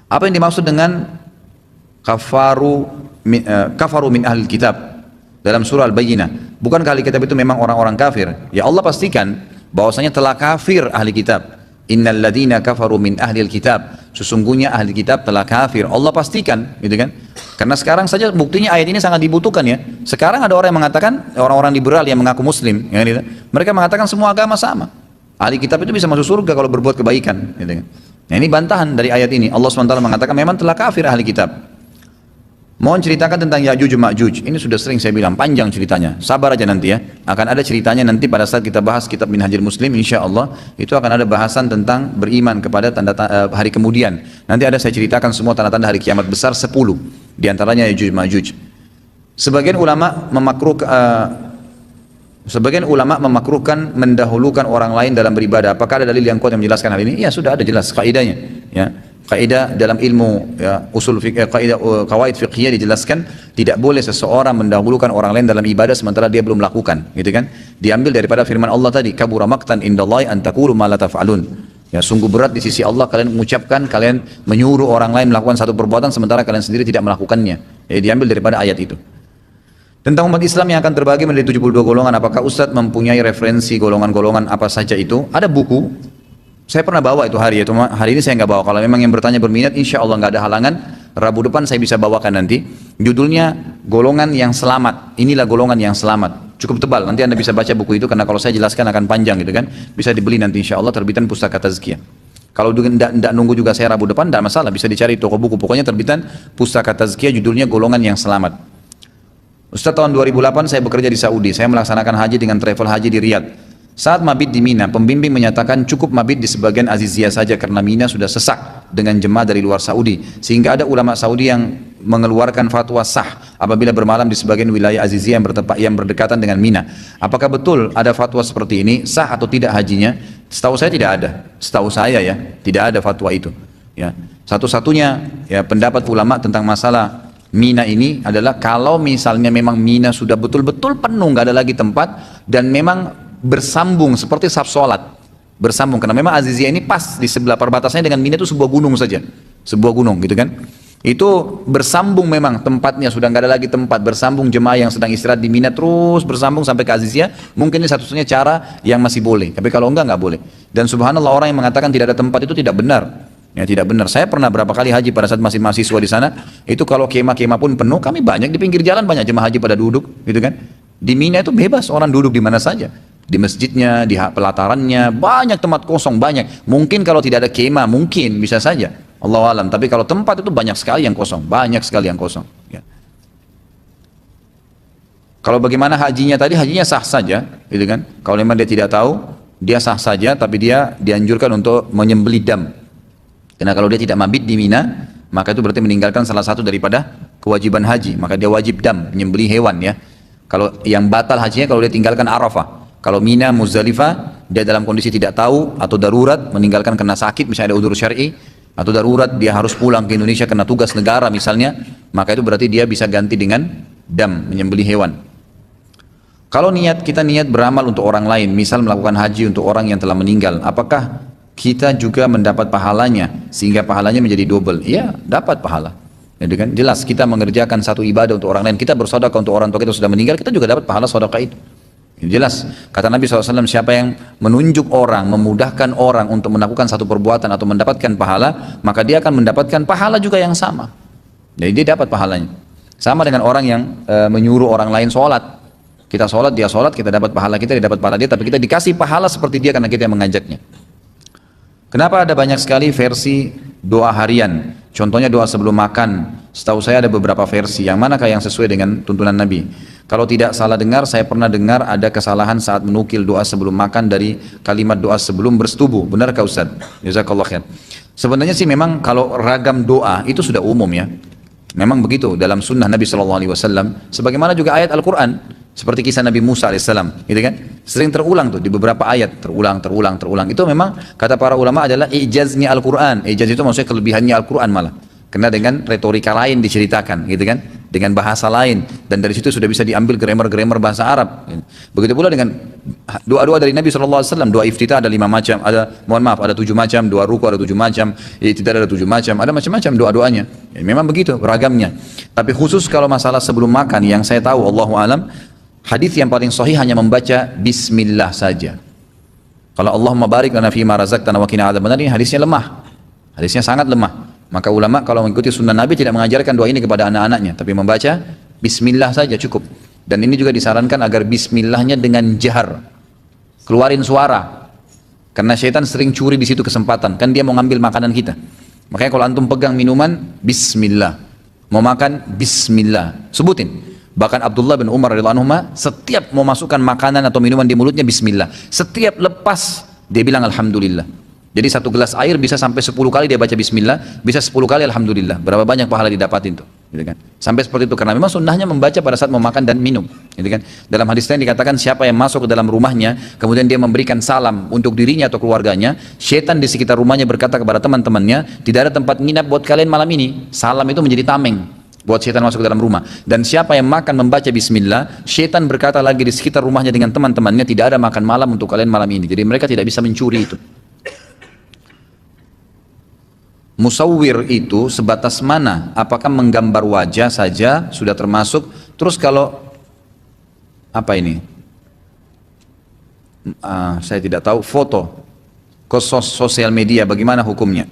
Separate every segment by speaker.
Speaker 1: Apa yang dimaksud dengan kafaru min ahli kitab dalam surah Al-Bayyinah? Bukankah ahli kitab itu memang orang-orang kafir? Ya Allah pastikan bahwasanya telah kafir ahli kitab. Innal ladzina kafaru min ahli kitab, sesungguhnya ahli kitab telah kafir. Allah pastikan, gitu kan? Karena sekarang saja buktinya ayat ini sangat dibutuhkan ya. Sekarang ada orang yang mengatakan, orang-orang liberal yang mengaku muslim, ya, gitu. Mereka mengatakan semua agama sama. Ahli kitab itu bisa masuk surga kalau berbuat kebaikan, gitu kan? Nah, ini bantahan dari ayat ini. Allah SWT mengatakan memang telah kafir ahli kitab. Mohon ceritakan tentang Ya'juj Ma'juj. Ini sudah sering saya bilang, panjang ceritanya. Sabar aja nanti ya. Akan ada ceritanya nanti pada saat kita bahas kitab Minhajul Muslim, insya Allah itu akan ada bahasan tentang beriman kepada hari kemudian. Nanti ada saya ceritakan semua tanda-tanda hari kiamat besar 10. Di antaranya Ya'juj Ma'juj. Sebagian ulama memakruhkan mendahulukan orang lain dalam beribadah. Apakah ada dalil yang kuat yang menjelaskan hal ini? Ya sudah ada jelas kaidahnya. Ya. Kaidah dalam ilmu ya, usul fikih, kawaid fiqhiyah dijelaskan tidak boleh seseorang mendahulukan orang lain dalam ibadah sementara dia belum melakukan, gitu kan? Diambil daripada firman Allah tadi, kabura maqtan indallahi an taqulu ma la taf'alun. Ya, sungguh berat di sisi Allah kalian mengucapkan, kalian menyuruh orang lain melakukan satu perbuatan sementara kalian sendiri tidak melakukannya. Ya, diambil daripada ayat itu. Tentang umat Islam yang akan terbagi menjadi 72 golongan, apakah Ustadz mempunyai referensi golongan-golongan apa saja itu? Ada buku. Saya pernah bawa itu hari ini saya nggak bawa. Kalau memang yang bertanya berminat, insya Allah nggak ada halangan. Rabu depan saya bisa bawakan nanti. Judulnya Golongan yang Selamat. Inilah golongan yang selamat. Cukup tebal. Nanti Anda bisa baca buku itu karena kalau saya jelaskan akan panjang gitu kan. Bisa dibeli nanti insya Allah terbitan Pustaka Tazkiyah. Kalau tidak nunggu juga saya Rabu depan, tidak masalah. Bisa dicari di toko buku. Pokoknya terbitan Pustaka Tazkiyah judulnya Golongan yang Selamat. Ustaz, tahun 2008 saya bekerja di Saudi. Saya melaksanakan haji dengan travel haji di Riyadh. Saat mabit di Mina, pembimbing menyatakan cukup mabit di sebagian Aziziyah saja karena Mina sudah sesak dengan jemaah dari luar Saudi. Sehingga ada ulama Saudi yang mengeluarkan fatwa sah apabila bermalam di sebagian wilayah Aziziyah yang berdekatan dengan Mina. Apakah betul ada fatwa seperti ini? Sah atau tidak hajinya? Setahu saya tidak ada. Setahu saya ya, tidak ada fatwa itu. Ya, satu-satunya ya pendapat ulama tentang masalah Mina ini adalah kalau misalnya memang Mina sudah betul-betul penuh, nggak ada lagi tempat dan memang bersambung seperti saf sholat, bersambung karena memang Aziziyah ini pas di sebelah perbatasannya dengan Mina itu sebuah gunung saja, sebuah gunung gitu kan, itu bersambung memang tempatnya sudah nggak ada lagi tempat, bersambung jemaah yang sedang istirahat di Mina terus bersambung sampai ke Aziziyah, mungkin ini satu-satunya cara yang masih boleh, tapi kalau nggak boleh. Dan subhanallah orang yang mengatakan tidak ada tempat itu tidak benar. Ya, tidak benar. Saya pernah berapa kali haji pada saat masih mahasiswa di sana. Itu kalau kemah-kemah pun penuh, kami banyak di pinggir jalan, banyak jemaah haji pada duduk, gitu kan. Di Mina itu bebas orang duduk di mana saja. Di masjidnya, di pelatarannya, banyak tempat kosong, banyak. Mungkin kalau tidak ada kemah, mungkin bisa saja. Allahu alam. Tapi kalau tempat itu banyak sekali yang kosong, banyak sekali yang kosong. Ya. Kalau bagaimana hajinya tadi, hajinya sah saja, gitu kan. Kalau memang dia tidak tahu, dia sah saja, tapi dia dianjurkan untuk menyembelih dam. Karena kalau dia tidak mabit di Mina, maka itu berarti meninggalkan salah satu daripada kewajiban haji. Maka dia wajib dam, menyembelih hewan ya. Kalau yang batal hajinya kalau dia tinggalkan Arafah. Kalau Mina, Muzdalifah, dia dalam kondisi tidak tahu atau darurat, meninggalkan karena sakit, misalnya ada udzur syar'i, atau darurat dia harus pulang ke Indonesia karena tugas negara misalnya, maka itu berarti dia bisa ganti dengan dam, menyembelih hewan. Kalau kita niat beramal untuk orang lain, misal melakukan haji untuk orang yang telah meninggal, apakah kita juga mendapat pahalanya sehingga pahalanya menjadi double? Iya, dapat pahala. Jadi kan jelas kita mengerjakan satu ibadah untuk orang lain, kita bersedekah untuk orang tua kita sudah meninggal, kita juga dapat pahala sedekah itu. Jelas kata Nabi SAW, siapa yang menunjuk orang, memudahkan orang untuk melakukan satu perbuatan atau mendapatkan pahala, maka dia akan mendapatkan pahala juga yang sama. Jadi dia dapat pahalanya. Sama dengan orang yang menyuruh orang lain sholat. Kita sholat, dia sholat, kita dapat pahala kita, dia dapat pahala dia, tapi kita dikasih pahala seperti dia karena kita yang mengajaknya. Kenapa ada banyak sekali versi doa harian? Contohnya doa sebelum makan. Setahu saya ada beberapa versi. Yang manakah yang sesuai dengan tuntunan Nabi? Kalau tidak salah dengar, saya pernah dengar ada kesalahan saat menukil doa sebelum makan dari kalimat doa sebelum bersetubuh. Benarkah Ustaz? Jazakallah khair. Sebenarnya sih memang kalau ragam doa itu sudah umum ya. Memang begitu dalam sunnah Nabi SAW. Sebagaimana juga ayat Al-Quran. Seperti kisah Nabi Musa alaihissalam, gitu kan? Sering terulang tuh di beberapa ayat, terulang. Itu memang kata para ulama adalah ijaznya Al-Quran. Ijaz itu maksudnya kelebihannya Al-Quran malah. Karena dengan retorika lain diceritakan, gitu kan? dengan bahasa lain, dan dari situ sudah bisa diambil grammar bahasa Arab. Begitu pula dengan doa-doa dari Nabi SAW. Doa iftitah ada 5 macam, ada 7 macam, doa ruku ada 7 macam, tidak ada 7 macam, ada macam-macam doa-doanya. Memang begitu ragamnya. Tapi khusus kalau masalah sebelum makan, yang saya tahu Allahu alam, hadis yang paling sahih hanya membaca bismillah saja. Kalau Allahumma barik lana fima razaqtana wa qina adzabannar, ini hadisnya lemah. Hadisnya sangat lemah. Maka ulama kalau mengikuti sunnah Nabi tidak mengajarkan doa ini kepada anak-anaknya, tapi membaca bismillah saja cukup. Dan ini juga disarankan agar bismillahnya dengan jahar, keluarin suara. Karena syaitan sering curi di situ kesempatan, kan dia mau ngambil makanan kita. Makanya kalau antum pegang minuman, bismillah. Mau makan, bismillah. Sebutin. Bahkan Abdullah bin Umar radhiyallahu anhu setiap mau masukkan makanan atau minuman di mulutnya bismillah. Setiap lepas dia bilang alhamdulillah. Jadi 1 gelas air bisa sampai 10 kali dia baca bismillah, bisa 10 kali alhamdulillah. Berapa banyak pahala didapatin tuh, gitu kan? Sampai seperti itu, karena memang sunnahnya membaca pada saat mau makan dan minum, gitu kan? Dalam hadis lain dikatakan siapa yang masuk ke dalam rumahnya kemudian dia memberikan salam untuk dirinya atau keluarganya, syaitan di sekitar rumahnya berkata kepada teman-temannya, tidak ada tempat nginap buat kalian malam ini. Salam itu menjadi tameng buat syaitan masuk ke dalam rumah. Dan siapa yang makan membaca bismillah, syaitan berkata lagi di sekitar rumahnya dengan teman-temannya, tidak ada makan malam untuk kalian malam ini. Jadi mereka tidak bisa mencuri itu. Musawwir itu sebatas mana? Apakah menggambar wajah saja sudah termasuk? Terus kalau apa ini? Saya tidak tahu, foto ke sosial media, bagaimana hukumnya?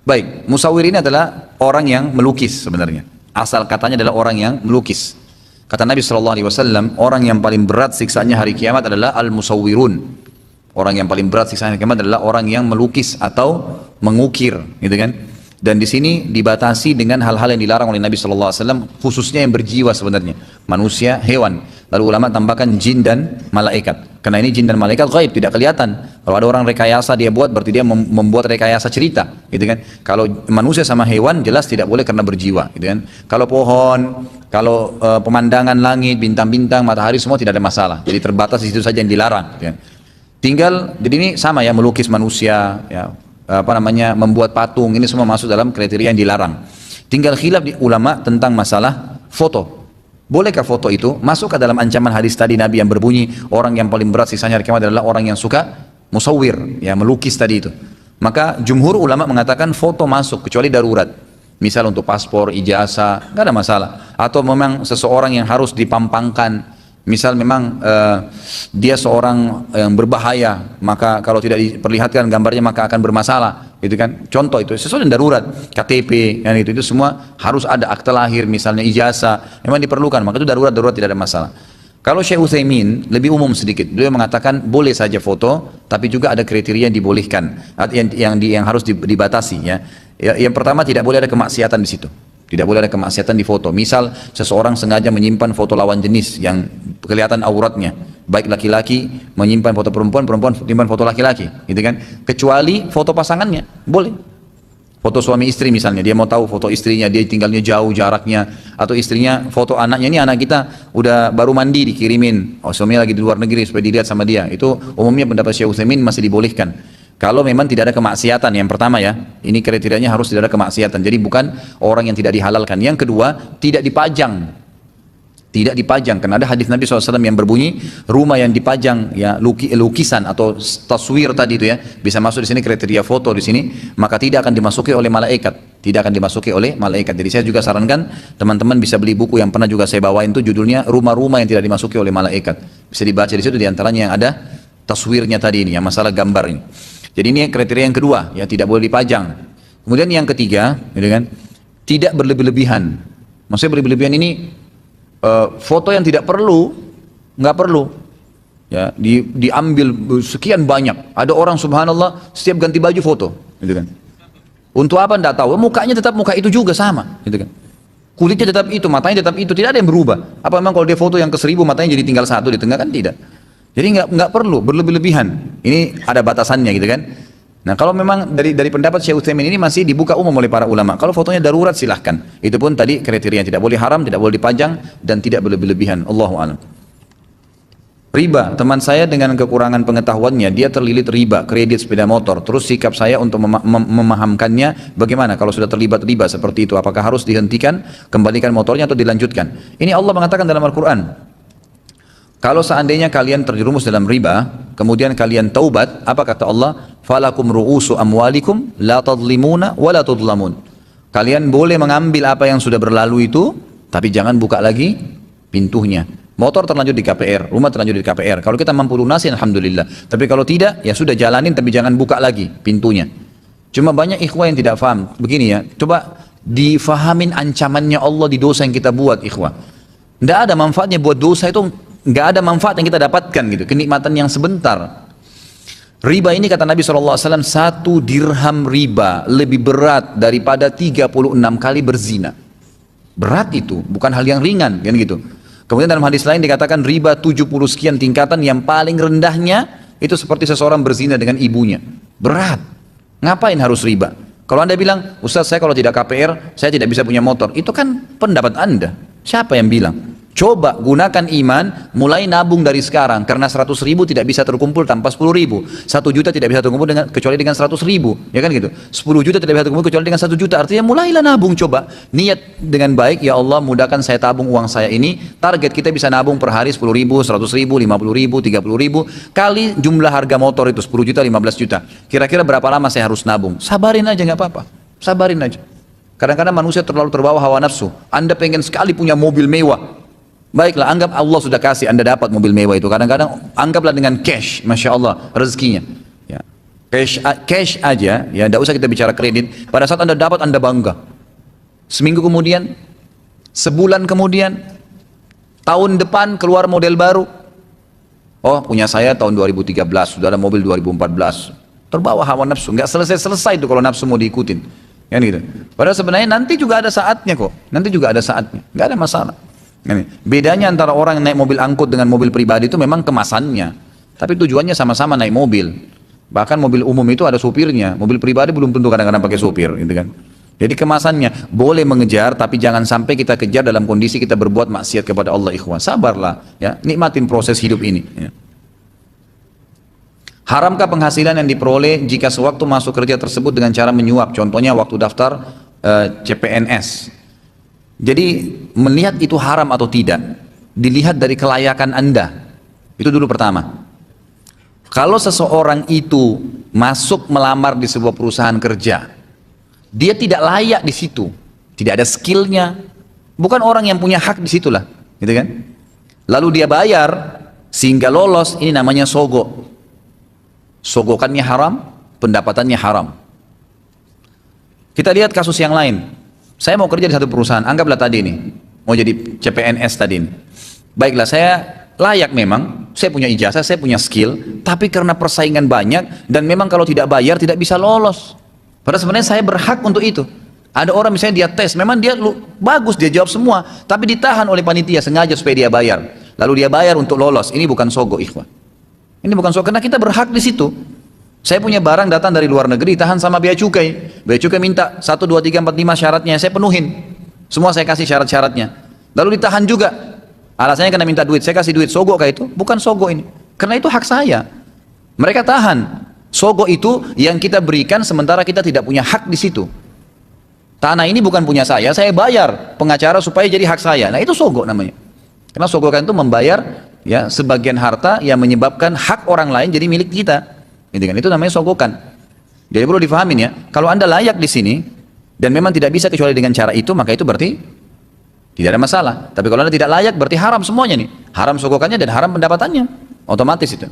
Speaker 1: Baik, musawwir ini adalah orang yang melukis sebenarnya. Asal katanya adalah orang yang melukis. Kata Nabi SAW, orang yang paling berat siksaannya hari kiamat adalah al-musawwirun. Orang yang paling berat siksaan hari kiamat adalah orang yang melukis atau mengukir, gitu kan? Dan di sini dibatasi dengan hal-hal yang dilarang oleh Nabi SAW, khususnya yang berjiwa sebenarnya, manusia, hewan. Lalu ulama tambahkan jin dan malaikat, karena ini jin dan malaikat gaib, tidak kelihatan. Kalau ada orang rekayasa dia buat, berarti dia membuat rekayasa cerita, gitu kan? Kalau manusia sama hewan jelas tidak boleh karena berjiwa, gitu kan? Kalau pohon, kalau pemandangan langit, bintang-bintang, matahari, semua tidak ada masalah. Jadi terbatas di situ saja yang dilarang, gitu kan? Tinggal, jadi ini sama ya, melukis manusia, ya, membuat patung, ini semua masuk dalam kriteria yang dilarang. Tinggal khilaf di ulama tentang masalah foto. Bolehkah foto itu masuk ke dalam ancaman hadis tadi Nabi yang berbunyi orang yang paling berat sisanya hari kiamat adalah orang yang suka musawwir, ya, melukis tadi itu. Maka jumhur ulama mengatakan foto masuk kecuali darurat. Misal untuk paspor, ijazah, nggak ada masalah. Atau memang seseorang yang harus dipampangkan. Misal memang dia seorang yang berbahaya, maka kalau tidak diperlihatkan gambarnya maka akan bermasalah, gitu kan? Contoh itu sesuatu yang darurat, KTP, kan itu semua harus ada, akte lahir, misalnya ijazah, memang diperlukan, maka itu darurat tidak ada masalah. Kalau Syekh Utsaimin lebih umum sedikit, beliau mengatakan boleh saja foto, tapi juga ada kriteria yang dibolehkan, yang harus dibatasi, ya. Yang pertama tidak boleh ada kemaksiatan di situ. Tidak boleh ada kemaksiatan di foto. Misal seseorang sengaja menyimpan foto lawan jenis yang kelihatan auratnya, baik laki-laki menyimpan foto perempuan, perempuan menyimpan foto laki-laki, gitu kan? Kecuali foto pasangannya, boleh. Foto suami istri misalnya, dia mau tahu foto istrinya, dia tinggalnya jauh jaraknya, atau istrinya foto anaknya, ini anak kita udah baru mandi dikirimin, suaminya lagi di luar negeri supaya dilihat sama dia. Itu umumnya pendapat Syekh Utsaimin masih dibolehkan. Kalau memang tidak ada kemaksiatan, yang pertama ya, ini kriterianya harus tidak ada kemaksiatan. Jadi bukan orang yang tidak dihalalkan. Yang kedua, tidak dipajang. Tidak dipajang, karena ada hadis Nabi SAW yang berbunyi, rumah yang dipajang ya lukisan atau taswir tadi itu ya, bisa masuk di sini kriteria foto di sini, maka tidak akan dimasuki oleh malaikat. Tidak akan dimasuki oleh malaikat. Jadi saya juga sarankan teman-teman bisa beli buku yang pernah juga saya bawain itu, judulnya Rumah-rumah yang tidak dimasuki oleh malaikat. Bisa dibaca di situ, diantaranya yang ada taswirnya tadi ini, yang masalah gambar ini. Jadi ini kriteria yang kedua, ya, tidak boleh dipajang. Kemudian yang ketiga, gitu kan, tidak berlebih-lebihan. Maksudnya berlebih-lebihan ini foto yang tidak perlu, nggak perlu. Ya, diambil sekian banyak. Ada orang subhanallah setiap ganti baju foto, gitu kan. Untuk apa enggak tahu? Mukanya tetap muka itu juga sama, gitu kan. Kulitnya tetap itu, matanya tetap itu, tidak ada yang berubah. Apa memang kalau dia foto yang ke 1000 matanya jadi tinggal satu di tengah, kan tidak. Jadi nggak perlu berlebih-lebihan. Ini ada batasannya, gitu kan. Nah, kalau memang dari pendapat Syekh Utsaimin ini masih dibuka umum oleh para ulama. Kalau fotonya darurat silahkan. Itu pun tadi kriteria tidak boleh haram, tidak boleh dipajang dan tidak berlebih-lebihan. Allahu a'lam. Riba, teman saya dengan kekurangan pengetahuannya, dia terlilit riba, kredit sepeda motor. Terus sikap saya untuk memahamkannya, bagaimana kalau sudah terlibat riba seperti itu? Apakah harus dihentikan, kembalikan motornya atau dilanjutkan? Ini Allah mengatakan dalam Al-Quran, kalau seandainya kalian terjerumus dalam riba, kemudian kalian taubat, apa kata Allah? Falakum ru'usu amwalikum la tadlimuna wa la tudlamun. Kalian boleh mengambil apa yang sudah berlalu itu, tapi jangan buka lagi pintunya. Motor terlanjur di KPR, rumah terlanjur di KPR. Kalau kita mampu lunasin, alhamdulillah. Tapi kalau tidak, ya sudah jalanin, tapi jangan buka lagi pintunya. Cuma banyak ikhwah yang tidak paham. Begini ya, coba difahamin ancamannya Allah di dosa yang kita buat, ikhwah. Tidak ada manfaatnya buat dosa itu, nggak ada manfaat yang kita dapatkan gitu. Kenikmatan yang sebentar. Riba ini kata Nabi SAW, 1 dirham riba lebih berat daripada 36 kali berzina. Berat itu, bukan hal yang ringan, kan gitu. Kemudian dalam hadis lain dikatakan riba 70 sekian tingkatan, yang paling rendahnya itu seperti seseorang berzina dengan ibunya. Berat. Ngapain harus riba? Kalau Anda bilang, Ustaz saya kalau tidak KPR, saya tidak bisa punya motor. Itu kan pendapat Anda. Siapa yang bilang? Coba gunakan iman, mulai nabung dari sekarang. Karena 100 ribu tidak bisa terkumpul tanpa 10 ribu. 1 juta tidak bisa terkumpul kecuali dengan 100 ribu. Ya kan gitu. 10 juta tidak bisa terkumpul kecuali dengan 1 juta. Artinya mulailah nabung, coba. Niat dengan baik, ya Allah mudahkan saya tabung uang saya ini. Target kita bisa nabung per hari 10 ribu, 100 ribu, 50 ribu, 30 ribu. Kali jumlah harga motor itu 10 juta, 15 juta. Kira-kira berapa lama saya harus nabung? Sabarin aja, nggak apa-apa. Sabarin aja. Kadang-kadang manusia terlalu terbawa hawa nafsu. Anda pengen sekali punya mobil mewah. Baiklah, anggap Allah sudah kasih Anda dapat mobil mewah itu. Kadang-kadang anggaplah dengan cash, Masya Allah, rezekinya. Ya. Cash aja, ya, tidak usah kita bicara kredit. Pada saat Anda dapat, Anda bangga. Seminggu kemudian, sebulan kemudian, tahun depan keluar model baru. Oh, punya saya tahun 2013, sudah ada mobil 2014. Terbawa hawa nafsu, nggak selesai-selesai itu kalau nafsu mau diikutin. Kan gitu. Padahal sebenarnya nanti juga ada saatnya kok. Nanti juga ada saatnya, nggak ada masalah. Bedanya antara orang yang naik mobil angkut dengan mobil pribadi itu memang kemasannya, tapi tujuannya sama-sama naik mobil. Bahkan mobil umum itu ada supirnya, mobil pribadi belum tentu kadang-kadang pakai supir, gitu kan. Jadi kemasannya boleh mengejar, tapi jangan sampai kita kejar dalam kondisi kita berbuat maksiat kepada Allah, ikhwan. Sabarlah, ya, nikmatin proses hidup ini. Ya. Haramkah penghasilan yang diperoleh jika sewaktu masuk kerja tersebut dengan cara menyuap? Contohnya waktu daftar CPNS. Jadi melihat itu haram atau tidak dilihat dari kelayakan Anda. Itu dulu pertama. Kalau seseorang itu masuk melamar di sebuah perusahaan kerja, dia tidak layak di situ, tidak ada skillnya, bukan orang yang punya hak di situlah, gitu kan? Lalu dia bayar sehingga lolos, ini namanya sogok. Sogokannya haram, pendapatannya haram. Kita lihat kasus yang lain. Saya mau kerja di satu perusahaan, anggaplah tadi ini, mau jadi CPNS tadi ini. Baiklah, saya layak memang, saya punya ijazah, saya punya skill, tapi karena persaingan banyak, dan memang kalau tidak bayar tidak bisa lolos. Padahal sebenarnya saya berhak untuk itu. Ada orang misalnya dia tes, memang dia bagus, dia jawab semua, tapi ditahan oleh panitia sengaja supaya dia bayar. Lalu dia bayar untuk lolos, ini bukan sogo, ikhwan. Ini bukan sogo, karena kita berhak di situ. Saya punya barang datang dari luar negeri, tahan sama bea cukai. Bea cukai minta 1, 2, 3, 4, 5 syaratnya, saya penuhin. Semua saya kasih syarat-syaratnya. Lalu ditahan juga. Alasannya karena minta duit, saya kasih duit. Sogo kah itu? Bukan sogo ini. Karena itu hak saya. Mereka tahan. Sogo itu yang kita berikan sementara kita tidak punya hak di situ. Tanah ini bukan punya saya bayar pengacara supaya jadi hak saya. Nah itu sogo namanya. Karena sogo kan itu membayar ya sebagian harta yang menyebabkan hak orang lain jadi milik kita. Itu namanya sogokan. Jadi perlu difahamin ya, kalau Anda layak di sini dan memang tidak bisa kecuali dengan cara itu, maka itu berarti tidak ada masalah. Tapi kalau Anda tidak layak, berarti haram semuanya nih. Haram sogokannya dan haram pendapatannya. Otomatis itu.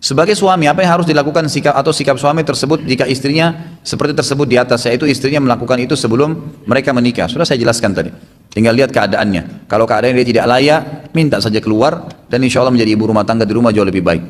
Speaker 1: Sebagai suami, apa yang harus dilakukan sikap suami tersebut jika istrinya seperti tersebut di atas, yaitu istrinya melakukan itu sebelum mereka menikah. Sudah saya jelaskan tadi. Tinggal lihat keadaannya. Kalau keadaannya dia tidak layak, minta saja keluar dan insya Allah menjadi ibu rumah tangga di rumah jauh lebih baik.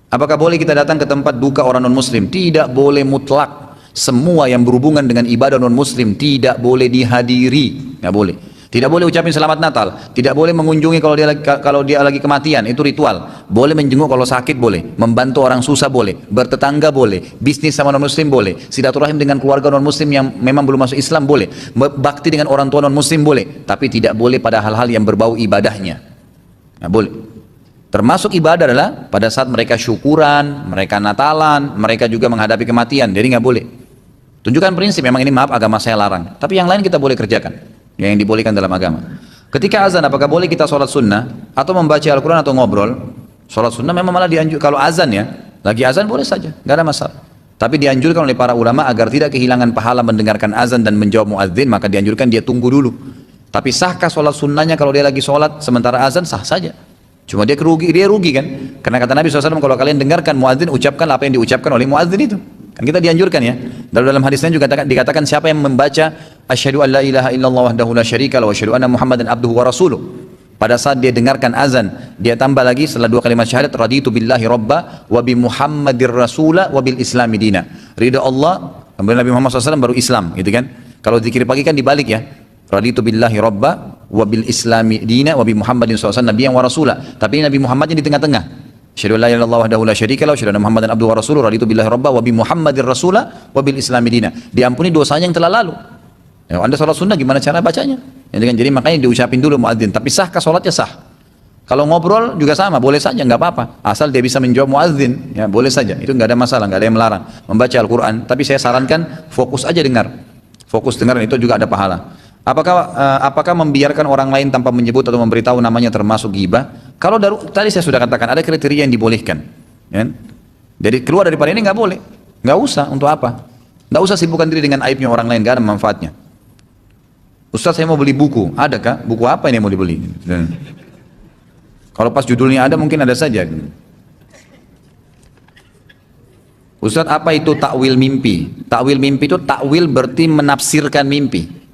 Speaker 1: Apakah boleh kita datang ke tempat duka orang non-muslim? Tidak boleh mutlak. Semua yang berhubungan dengan ibadah non-muslim tidak boleh dihadiri. Nggak boleh. Tidak boleh ucapin selamat Natal. Tidak boleh mengunjungi kalau dia lagi kematian. Itu ritual. Boleh menjenguk kalau sakit boleh. Membantu orang susah boleh. Bertetangga boleh. Bisnis sama non-muslim boleh. Silaturahim dengan keluarga non-muslim yang memang belum masuk Islam boleh. Bakti dengan orang tua non-muslim boleh. Tapi tidak boleh pada hal-hal yang berbau ibadahnya. Nggak boleh. Termasuk ibadah adalah pada saat mereka syukuran, mereka natalan, mereka juga menghadapi kematian. Jadi nggak boleh. Tunjukkan prinsip, memang ini maaf agama saya larang. Tapi yang lain kita boleh kerjakan, yang dibolehkan dalam agama. Ketika azan, apakah boleh kita sholat sunnah atau membaca Al-Quran atau ngobrol? Sholat sunnah memang malah dianjurkan. Kalau azan ya, lagi azan boleh saja, nggak ada masalah. Tapi dianjurkan oleh para ulama agar tidak kehilangan pahala mendengarkan azan dan menjawab muadzin, maka dianjurkan dia tunggu dulu. Tapi sahkah sholat sunnahnya kalau dia lagi sholat sementara azan? Sah saja. Cuma dia rugi kan? Karena kata Nabi SAW, kalau kalian dengarkan muadzin, ucapkan apa yang diucapkan oleh muadzin itu. Kan kita dianjurkan ya. Dalam hadis lain juga dikatakan siapa yang membaca asyhadu an la ilaha illallah wahdahu la syarika lahu wa asyhadu anna muhammadan abduhu wa rasuluh. Pada saat dia dengarkan azan, dia tambah lagi setelah 2 kalimat syahadat, raditu billahi rabba wa bi muhammadir rasula wa bil islami dina. Ridha Allah, kemudian Nabi Muhammad SAW baru Islam, gitu kan? Kalau zikir pagi kan dibalik ya. Raditu billahi rabba wa bil islami dina wa bi muhammadin SAW nabiyyan wa rasula. Tapi Nabi Muhammadnya di tengah-tengah. Asyhadu an la ilaha illallah wahdahu la syarika lahu wa asyhadu anna muhammadan abduhu wa rasuluh, raditu billahi rabba wa bi muhammadir rasula wa bil islami dina. Diampuni dosanya yang telah lalu. Ya, Anda sholat sunnah gimana cara bacanya? Jadi makanya diucapin dulu muadzin. Tapi sahkah sholatnya? Sah. Kalau ngobrol juga sama, boleh saja, nggak apa-apa. Asal dia bisa menjawab muadzin, ya boleh saja. Itu nggak ada masalah, nggak ada yang melarang. Membaca Al-Quran, tapi saya sarankan fokus aja dengar. Fokus dengar, itu juga ada pahala. Apakah membiarkan orang lain tanpa menyebut atau memberitahu namanya termasuk ghibah? Kalau tadi saya sudah katakan ada kriteria yang dibolehkan. Ya? Jadi keluar daripada ini nggak boleh, nggak usah. Untuk apa? Nggak usah sibukkan diri dengan aibnya orang lain, nggak ada manfaatnya. Ustaz, saya mau beli buku, adakah? Buku apa ini yang mau dibeli? Kalau pas judulnya ada mungkin ada saja. Ustaz, apa itu takwil mimpi? Takwil mimpi itu takwil berarti menafsirkan mimpi.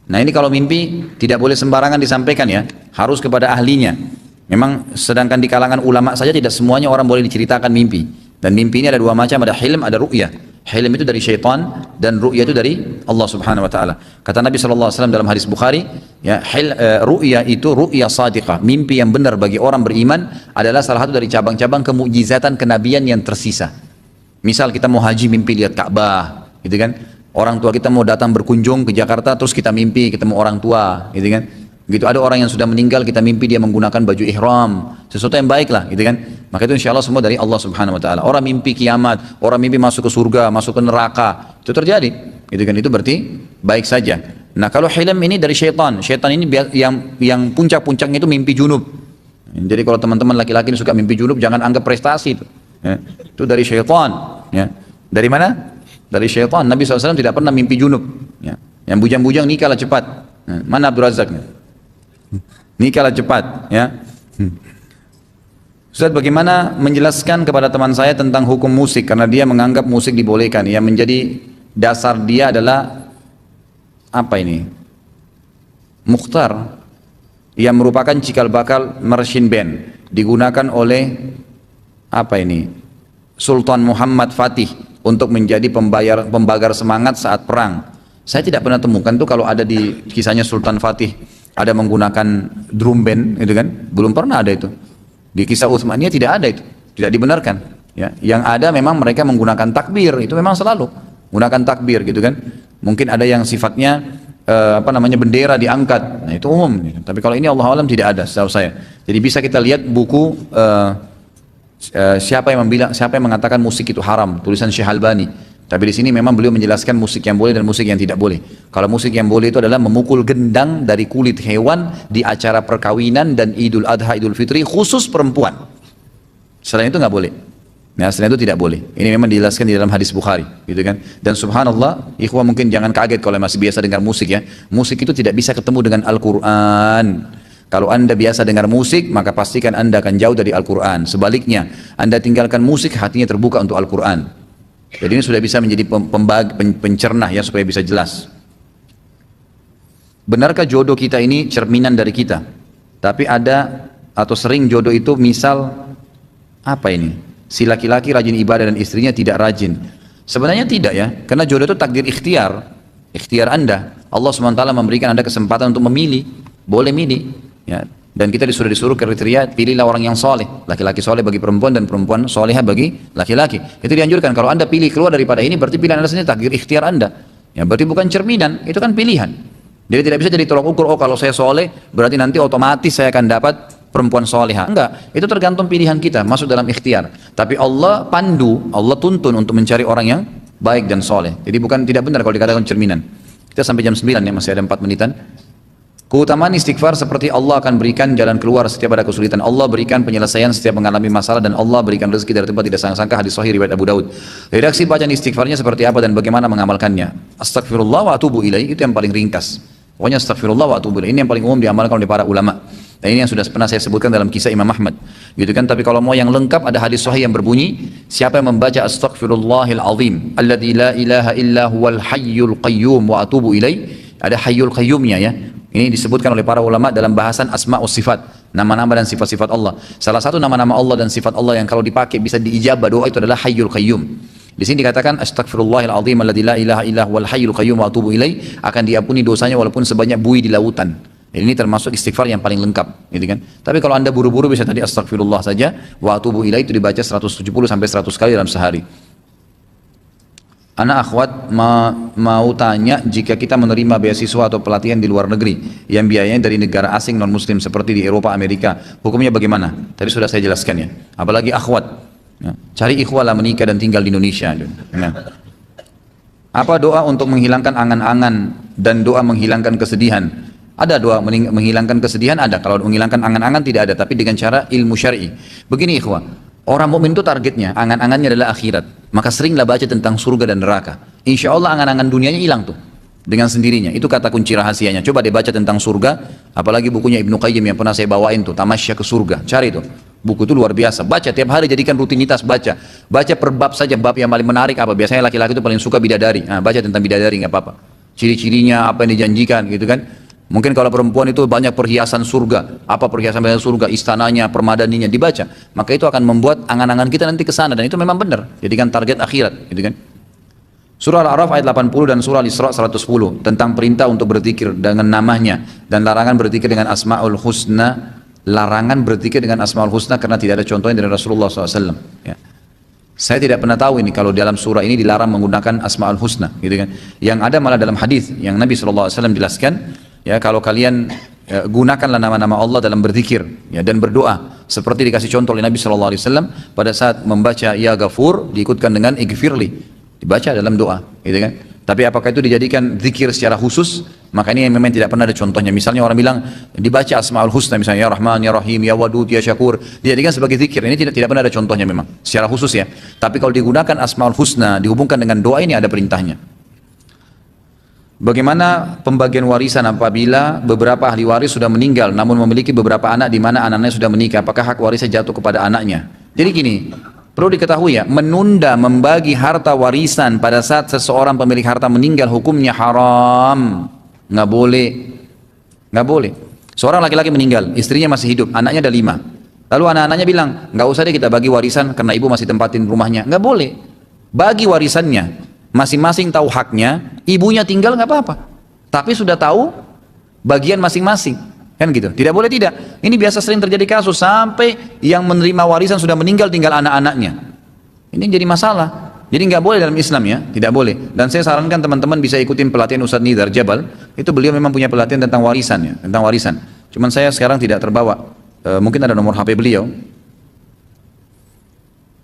Speaker 1: Nah ini kalau mimpi tidak boleh sembarangan disampaikan ya, harus kepada ahlinya. Memang sedangkan di kalangan ulama saja tidak semuanya orang boleh diceritakan mimpi. Dan mimpi ini ada 2 macam, ada hilm, ada ru'yah. Hilm itu dari syaitan dan ru'yah itu dari Allah Subhanahu wa taala. Kata Nabi SAW dalam hadis Bukhari, ya, ru'yah itu ru'yah shadiqah, mimpi yang benar bagi orang beriman adalah salah satu dari cabang-cabang kemukjizatan kenabian yang tersisa. Misal kita mau haji mimpi lihat Ka'bah, gitu kan? Orang tua kita mau datang berkunjung ke Jakarta terus kita mimpi ketemu orang tua, gitu kan? Begitu ada orang yang sudah meninggal kita mimpi dia menggunakan baju ihram, sesuatu yang baik lah, gitu kan? Maka itu insya Allah semua dari Allah Subhanahu Wa Taala. Orang mimpi kiamat, orang mimpi masuk ke surga, masuk ke neraka, itu terjadi, gitu kan? Itu berarti baik saja. Nah kalau hilm ini dari syaitan, syaitan ini yang puncak-puncaknya itu mimpi junub. Jadi kalau teman-teman laki-laki suka mimpi junub jangan anggap prestasi itu, ya. Itu dari syaitan, ya. Dari mana? Dari syaitan. Nabi SAW tidak pernah mimpi junub, ya. Yang bujang-bujang nikahlah cepat. Nah, mana Abdul Razak? Nikahlah cepat, ya. Ustaz, bagaimana menjelaskan kepada teman saya tentang hukum musik karena dia menganggap musik dibolehkan, yang menjadi dasar dia adalah apa ini? Mukhtar, yang merupakan cikal bakal marching band digunakan oleh apa ini? Sultan Muhammad Fatih untuk menjadi pembagar semangat saat perang. Saya tidak pernah temukan tuh kalau ada di kisahnya Sultan Fatih ada menggunakan drum band, gitu kan? Belum pernah ada itu. Di kisah Utsmaniyah tidak ada itu, tidak dibenarkan. Ya, yang ada memang mereka menggunakan takbir, itu memang selalu menggunakan takbir, gitu kan? Mungkin ada yang sifatnya bendera diangkat, nah itu umum. Gitu. Tapi kalau ini Allah alam tidak ada, setahu saya. Jadi bisa kita lihat buku siapa yang mengatakan musik itu haram, tulisan Syekh Albani. Tapi di sini memang beliau menjelaskan musik yang boleh dan musik yang tidak boleh. Kalau musik yang boleh itu adalah memukul gendang dari kulit hewan di acara perkawinan dan Idul Adha, Idul Fitri khusus perempuan. Selain itu nggak boleh. Nah, selain itu tidak boleh. Ini memang dijelaskan di dalam hadis Bukhari, gitu kan? Dan subhanallah, ikhwah mungkin jangan kaget kalau masih biasa dengar musik ya. Musik itu tidak bisa ketemu dengan Al-Quran. Kalau Anda biasa dengar musik, maka pastikan Anda akan jauh dari Al-Quran. Sebaliknya, Anda tinggalkan musik, hatinya terbuka untuk Al-Quran. Jadi ini sudah bisa menjadi pencernah ya, supaya bisa jelas. Benarkah jodoh kita ini cerminan dari kita? Tapi ada atau sering jodoh itu misal apa ini? Si laki-laki rajin ibadah dan istrinya tidak rajin. Sebenarnya tidak ya, karena jodoh itu takdir ikhtiar. Ikhtiar Anda. Allah SWT memberikan Anda kesempatan untuk memilih. Boleh milih. Ya. Dan kita disuruh kriteria, pilihlah orang yang soleh, laki-laki soleh bagi perempuan dan perempuan solehah bagi laki-laki. Itu dianjurkan. Kalau Anda pilih keluar daripada ini, berarti pilihan Anda sendiri, takdir ikhtiar Anda. Ya, berarti bukan cerminan, itu kan pilihan. Jadi tidak bisa jadi tolak ukur, oh kalau saya soleh berarti nanti otomatis saya akan dapat perempuan solehah. Enggak, itu tergantung pilihan kita, masuk dalam ikhtiar. Tapi Allah pandu, Allah tuntun untuk mencari orang yang baik dan soleh. Jadi tidak benar kalau dikatakan cerminan. Kita sampai jam 9 ya, masih ada 4 menitan. Keutamaan istighfar seperti Allah akan berikan jalan keluar setiap ada kesulitan. Allah berikan penyelesaian setiap mengalami masalah, dan Allah berikan rezeki dari tempat tidak sangka-sangka. Hadis sahih riwayat Abu Daud. Redaksi bacaan istighfarnya seperti apa dan bagaimana mengamalkannya? Astagfirullah wa atubu ilaih, itu yang paling ringkas. Pokoknya astagfirullah wa atubu ilaih, ini yang paling umum diamalkan oleh para ulama. Dan ini yang sudah pernah saya sebutkan dalam kisah Imam Ahmad. Gitu kan? Tapi kalau mau yang lengkap, ada hadis sahih yang berbunyi, siapa yang membaca astaghfirullahil azim alladzi la ilaha illa huwal hayyul qayyum wa atubu ilaih, ada hayyul qayyumnya ya. Ini disebutkan oleh para ulama dalam bahasan asma wa sifat, nama-nama dan sifat-sifat Allah. Salah satu nama-nama Allah dan sifat Allah yang kalau dipakai bisa diijabah doa itu adalah hayyul qayyum. Di sini dikatakan astaghfirullahal azim alladzi la ilaha illa huwal hayyul qayyum wa atubu ilaih, akan diampuni dosanya walaupun sebanyak buih di lautan. Ini termasuk istighfar yang paling lengkap, gitu kan? Tapi kalau anda buru-buru bisa tadi astagfirullah saja, wa atubu ilaih itu dibaca 170 sampai 100 kali dalam sehari. Anak akhwat mau tanya, jika kita menerima beasiswa atau pelatihan di luar negeri yang biayanya dari negara asing non muslim seperti di Eropa, Amerika, hukumnya bagaimana? Tadi sudah saya jelaskan ya. Apalagi akhwat, ya. Cari ikhwalah menikah dan tinggal di Indonesia. Ya. Apa doa untuk menghilangkan angan-angan dan doa menghilangkan kesedihan? Ada doa menghilangkan kesedihan, ada. Kalau menghilangkan angan-angan tidak ada, tapi dengan cara ilmu syar'i. Begini ikhwah, orang mukmin itu targetnya, angan-angannya adalah akhirat. Maka seringlah baca tentang surga dan neraka. Insya Allah angan-angan dunianya hilang tuh dengan sendirinya. Itu kata kunci rahasianya. Coba dibaca tentang surga, apalagi bukunya Ibnu Qayyim yang pernah saya bawain tuh, Tamasya ke Surga. Cari tuh. Buku itu luar biasa. Baca tiap hari, jadikan rutinitas baca. Baca per bab saja, bab yang paling menarik apa. Biasanya laki-laki itu paling suka bidadari. Nah, baca tentang bidadari nggak apa-apa. Ciri-cirinya apa yang dijanjikan gitu kan. Mungkin kalau perempuan itu banyak perhiasan surga, apa perhiasan surga, istananya, permadaninya dibaca, maka itu akan membuat angan-angan kita nanti ke sana, dan itu memang benar. Jadikan target akhirat, gitu kan? Surah Al-A'raf ayat 80 dan surah Al-Isra 110 tentang perintah untuk berzikir dengan namanya dan larangan berzikir dengan Asmaul Husna, larangan berzikir dengan Asmaul Husna karena tidak ada contohnya dari Rasulullah SAW. Ya. Saya tidak pernah tahu ini kalau dalam surah ini dilarang menggunakan Asmaul Husna, gitu kan? Yang ada malah dalam hadis yang Nabi SAW jelaskan. Ya, kalau kalian gunakanlah nama-nama Allah dalam berzikir ya, dan berdoa seperti dikasih contoh oleh Nabi SAW pada saat membaca Ya Ghafur diikutkan dengan Ighfirli, dibaca dalam doa, gitu kan? Tapi apakah itu dijadikan zikir secara khusus? Maka ini memang tidak pernah ada contohnya. Misalnya orang bilang dibaca Asmaul Husna, misalnya Ya Rahman, Ya Rahim, Ya Wadud, Ya Syakur, dijadikan sebagai zikir. Ini tidak pernah ada contohnya memang secara khusus ya. Tapi kalau digunakan Asmaul Husna dihubungkan dengan doa, ini ada perintahnya. Bagaimana pembagian warisan apabila beberapa ahli waris sudah meninggal namun memiliki beberapa anak di mana anaknya sudah menikah? Apakah hak warisnya jatuh kepada anaknya? Jadi gini, perlu diketahui ya, menunda membagi harta warisan pada saat seseorang pemilik harta meninggal hukumnya haram. Nggak boleh. Nggak boleh. Seorang laki-laki meninggal, istrinya masih hidup, anaknya ada 5. Lalu anak-anaknya bilang, nggak usah deh kita bagi warisan karena ibu masih tempatin rumahnya. Nggak boleh. Bagi warisannya. Masing-masing tahu haknya, ibunya tinggal nggak apa-apa, tapi sudah tahu bagian masing-masing, kan gitu. Tidak boleh tidak. Ini biasa sering terjadi kasus sampai yang menerima warisan sudah meninggal, tinggal anak-anaknya. Ini jadi masalah. Jadi nggak boleh dalam Islam ya, tidak boleh. Dan saya sarankan teman-teman bisa ikutin pelatihan Ustadz Nidar Jabal. Itu beliau memang punya pelatihan tentang warisan ya, tentang warisan. Cuman saya sekarang tidak terbawa. Mungkin ada nomor HP beliau.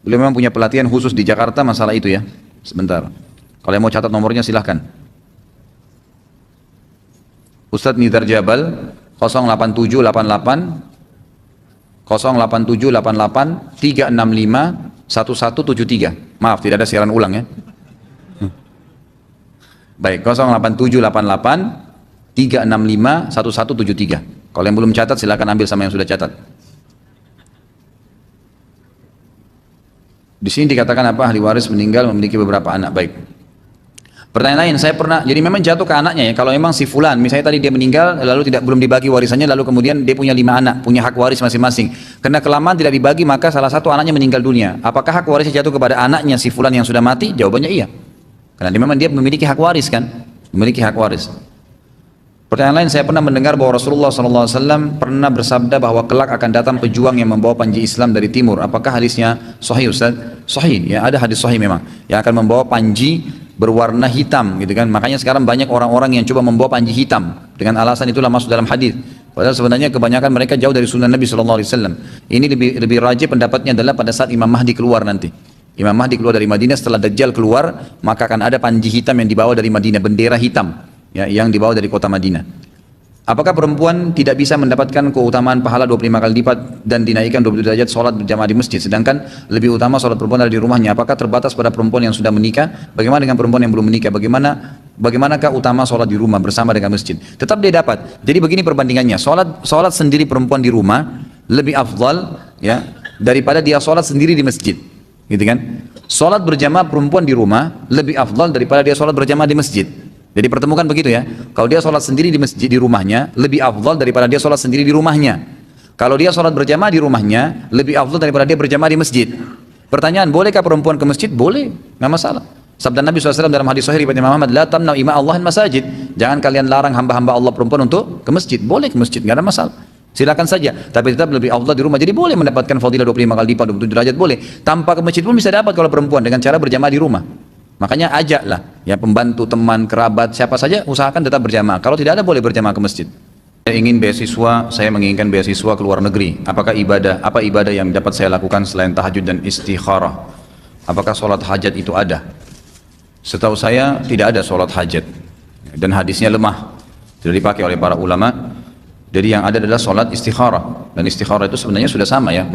Speaker 1: Beliau memang punya pelatihan khusus di Jakarta masalah itu ya. Sebentar. Kalau yang mau catat nomornya silahkan. Ustadz Nidar Jabal 08788 08788 365 1173. Maaf tidak ada siaran ulang ya. Baik, 08788 365 1173. Kalau yang belum catat silahkan ambil sama yang sudah catat. Di sini dikatakan apa? Ahli waris meninggal memiliki beberapa anak. Baik. Pertanyaan lain, saya pernah, jadi memang jatuh ke anaknya ya, kalau memang si fulan, misalnya tadi dia meninggal, lalu belum dibagi warisannya, lalu kemudian dia punya 5 anak, punya hak waris masing-masing. Karena kelamaan tidak dibagi, maka salah satu anaknya meninggal dunia. Apakah hak warisnya jatuh kepada anaknya si fulan yang sudah mati? Jawabannya iya. Karena memang dia memiliki hak waris kan, memiliki hak waris. Pertanyaan lain, saya pernah mendengar bahwa Rasulullah SAW pernah bersabda bahwa kelak akan datang pejuang yang membawa panji Islam dari timur. Apakah hadisnya sahih Ustaz? Sahih, ya ada hadis sahih memang, yang akan membawa panji berwarna hitam gitu kan. Makanya sekarang banyak orang-orang yang coba membawa panji hitam dengan alasan itulah masuk dalam hadis. Padahal sebenarnya kebanyakan mereka jauh dari sunnah Nabi SAW. Ini lebih rajih pendapatnya adalah pada saat Imam Mahdi keluar nanti. Imam Mahdi keluar dari Madinah, setelah Dajjal keluar, maka akan ada panji hitam yang dibawa dari Madinah, bendera hitam ya, yang dibawa dari kota Madinah. Apakah perempuan tidak bisa mendapatkan keutamaan pahala 25 kali lipat dan dinaikkan 20 derajat sholat berjamaah di masjid, sedangkan lebih utama sholat perempuan ada di rumahnya? Apakah terbatas pada perempuan yang sudah menikah? Bagaimana dengan perempuan yang belum menikah? Bagaimanakah utama sholat di rumah bersama dengan masjid? Tetap dia dapat. Jadi begini perbandingannya, sholat sendiri perempuan di rumah lebih afdal ya daripada dia sholat sendiri di masjid, gitu kan? Sholat berjamaah perempuan di rumah lebih afdal daripada dia sholat berjamaah di masjid. Jadi pertemukan begitu ya. Kalau dia sholat sendiri di masjid di rumahnya lebih afdal daripada dia sholat sendiri di rumahnya. Kalau dia sholat berjamaah di rumahnya lebih afdal daripada dia berjamaah di masjid. Pertanyaan, bolehkah perempuan ke masjid? Boleh, nggak masalah. Sabda Nabi SAW dalam hadis sahih riwayat Imam Ahmad, la tamna'u ima Allahin masajid. Jangan kalian larang hamba-hamba Allah perempuan untuk ke masjid. Boleh ke masjid, nggak ada masalah. Silakan saja, tapi tetap lebih afdal di rumah. Jadi boleh mendapatkan fadilah 25 kali lipat, 27 derajat boleh. Tanpa ke masjid pun bisa dapat kalau perempuan dengan cara berjamaah di rumah. Makanya ajaklah ya pembantu, teman, kerabat, siapa saja usahakan tetap berjamaah. Kalau tidak ada boleh berjamaah ke masjid. Saya ingin beasiswa, saya menginginkan beasiswa ke luar negeri. Apakah apa ibadah yang dapat saya lakukan selain tahajud dan istikharah? Apakah sholat hajat itu ada? Setahu saya tidak ada sholat hajat dan hadisnya lemah, tidak dipakai oleh para ulama. Jadi yang ada adalah sholat istikharah, dan istikharah itu sebenarnya sudah sama ya,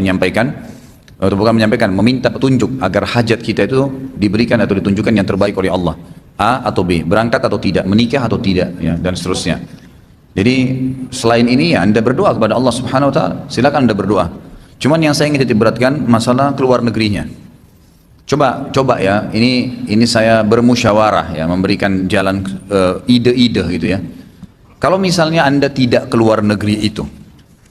Speaker 1: meminta petunjuk agar hajat kita itu diberikan atau ditunjukkan yang terbaik oleh Allah. A atau B, berangkat atau tidak, menikah atau tidak, ya, dan seterusnya. Jadi selain ini ya Anda berdoa kepada Allah Subhanahu Wa Taala. Silakan Anda berdoa. Cuman yang saya ingin titik beratkan masalah keluar negerinya. Coba ya, ini saya bermusyawarah ya, memberikan jalan ide-ide gitu ya. Kalau misalnya Anda tidak keluar negeri itu,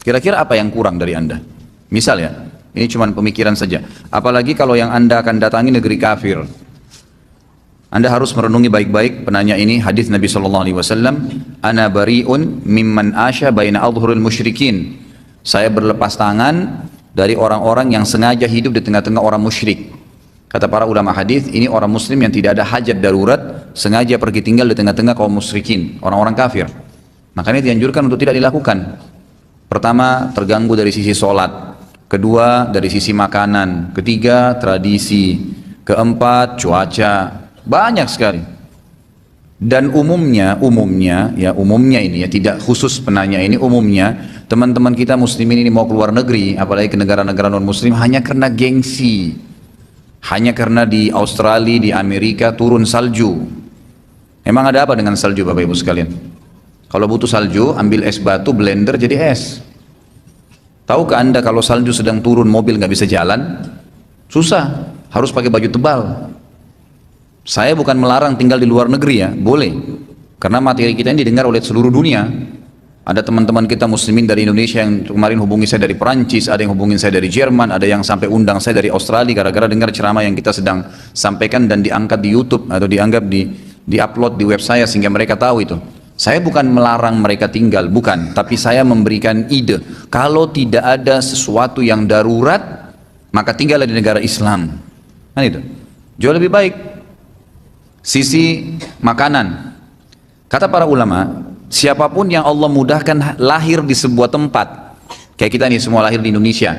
Speaker 1: kira-kira apa yang kurang dari Anda? Misal ya, ini cuma pemikiran saja. Apalagi kalau yang Anda akan datangi negeri kafir. Anda harus merenungi baik-baik penanya ini hadis Nabi SAW. Ana bari'un mimman asya baina adhuril musyrikin. Saya berlepas tangan dari orang-orang yang sengaja hidup di tengah-tengah orang musyrik. Kata para ulama hadis, ini orang muslim yang tidak ada hajat darurat, sengaja pergi tinggal di tengah-tengah kaum musyrikin, orang-orang kafir. Makanya dianjurkan untuk tidak dilakukan. Pertama, terganggu dari sisi sholat. Kedua, dari sisi makanan. Ketiga, tradisi. Keempat, cuaca. Banyak sekali. Dan umumnya ini ya, tidak khusus penanya ini, umumnya teman-teman kita muslimin ini mau keluar negeri, apalagi ke negara-negara non muslim, hanya karena gengsi. Hanya karena di Australia, di Amerika turun salju. Emang ada apa dengan salju Bapak Ibu sekalian? Kalau butuh salju, ambil es batu, blender jadi es. Tahukah Anda kalau salju sedang turun, mobil nggak bisa jalan? Susah, harus pakai baju tebal. Saya bukan melarang tinggal di luar negeri ya, boleh. Karena materi kita ini didengar oleh seluruh dunia. Ada teman-teman kita muslimin dari Indonesia yang kemarin hubungi saya dari Perancis, ada yang hubungin saya dari Jerman, ada yang sampai undang saya dari Australia gara-gara dengar ceramah yang kita sedang sampaikan dan diangkat di YouTube atau dianggap di-upload di web saya sehingga mereka tahu itu. Saya bukan melarang mereka tinggal, bukan, tapi saya memberikan ide. Kalau tidak ada sesuatu yang darurat, maka tinggallah di negara Islam. Kan itu. Jauh lebih baik. Sisi makanan. Kata para ulama, siapapun yang Allah mudahkan lahir di sebuah tempat, kayak kita ini semua lahir di Indonesia.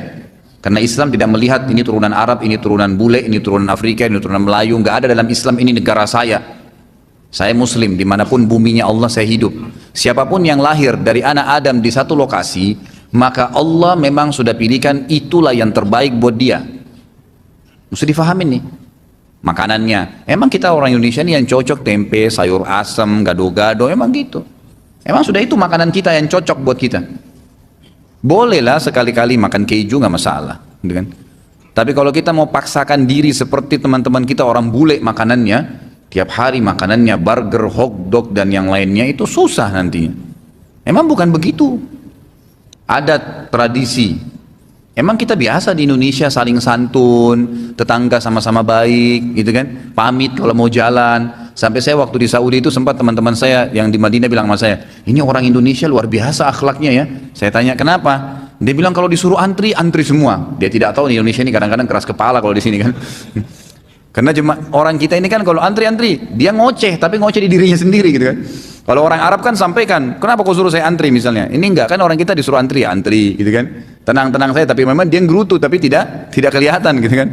Speaker 1: Karena Islam tidak melihat ini turunan Arab, ini turunan bule, ini turunan Afrika, ini turunan Melayu. Nggak ada dalam Islam ini negara saya. Saya muslim, dimanapun buminya Allah saya hidup. Siapapun yang lahir dari anak Adam di satu lokasi, maka Allah memang sudah pilihkan itulah yang terbaik buat dia. Mesti difahamin nih. Makanannya, emang kita orang Indonesia nih yang cocok tempe, sayur asam, gado-gado, emang gitu. Emang sudah itu makanan kita yang cocok buat kita. Bolehlah sekali-kali makan keju nggak masalah, gitu kan? Tapi kalau kita mau paksakan diri seperti teman-teman kita orang bule makanannya, tiap hari makanannya burger, hotdog dan yang lainnya, itu susah nantinya. Emang bukan begitu. Ada tradisi. Emang kita biasa di Indonesia saling santun, tetangga sama-sama baik, gitu kan? Pamit kalau mau jalan. Sampai saya waktu di Saudi itu sempat teman-teman saya yang di Madinah bilang sama saya, ini orang Indonesia luar biasa akhlaknya ya. Saya tanya kenapa? Dia bilang kalau disuruh antri, antri semua. Dia tidak tahu di Indonesia ini kadang-kadang keras kepala kalau di sini kan. Karena cuma orang kita ini kan kalau antri-antri, dia ngoceh, tapi ngoceh di dirinya sendiri gitu kan. Kalau orang Arab kan sampaikan, kenapa kau suruh saya antri misalnya? Ini enggak, kan orang kita disuruh antri, ya antri gitu kan. Tenang-tenang saya, tapi memang dia gerutu, tapi tidak kelihatan gitu kan.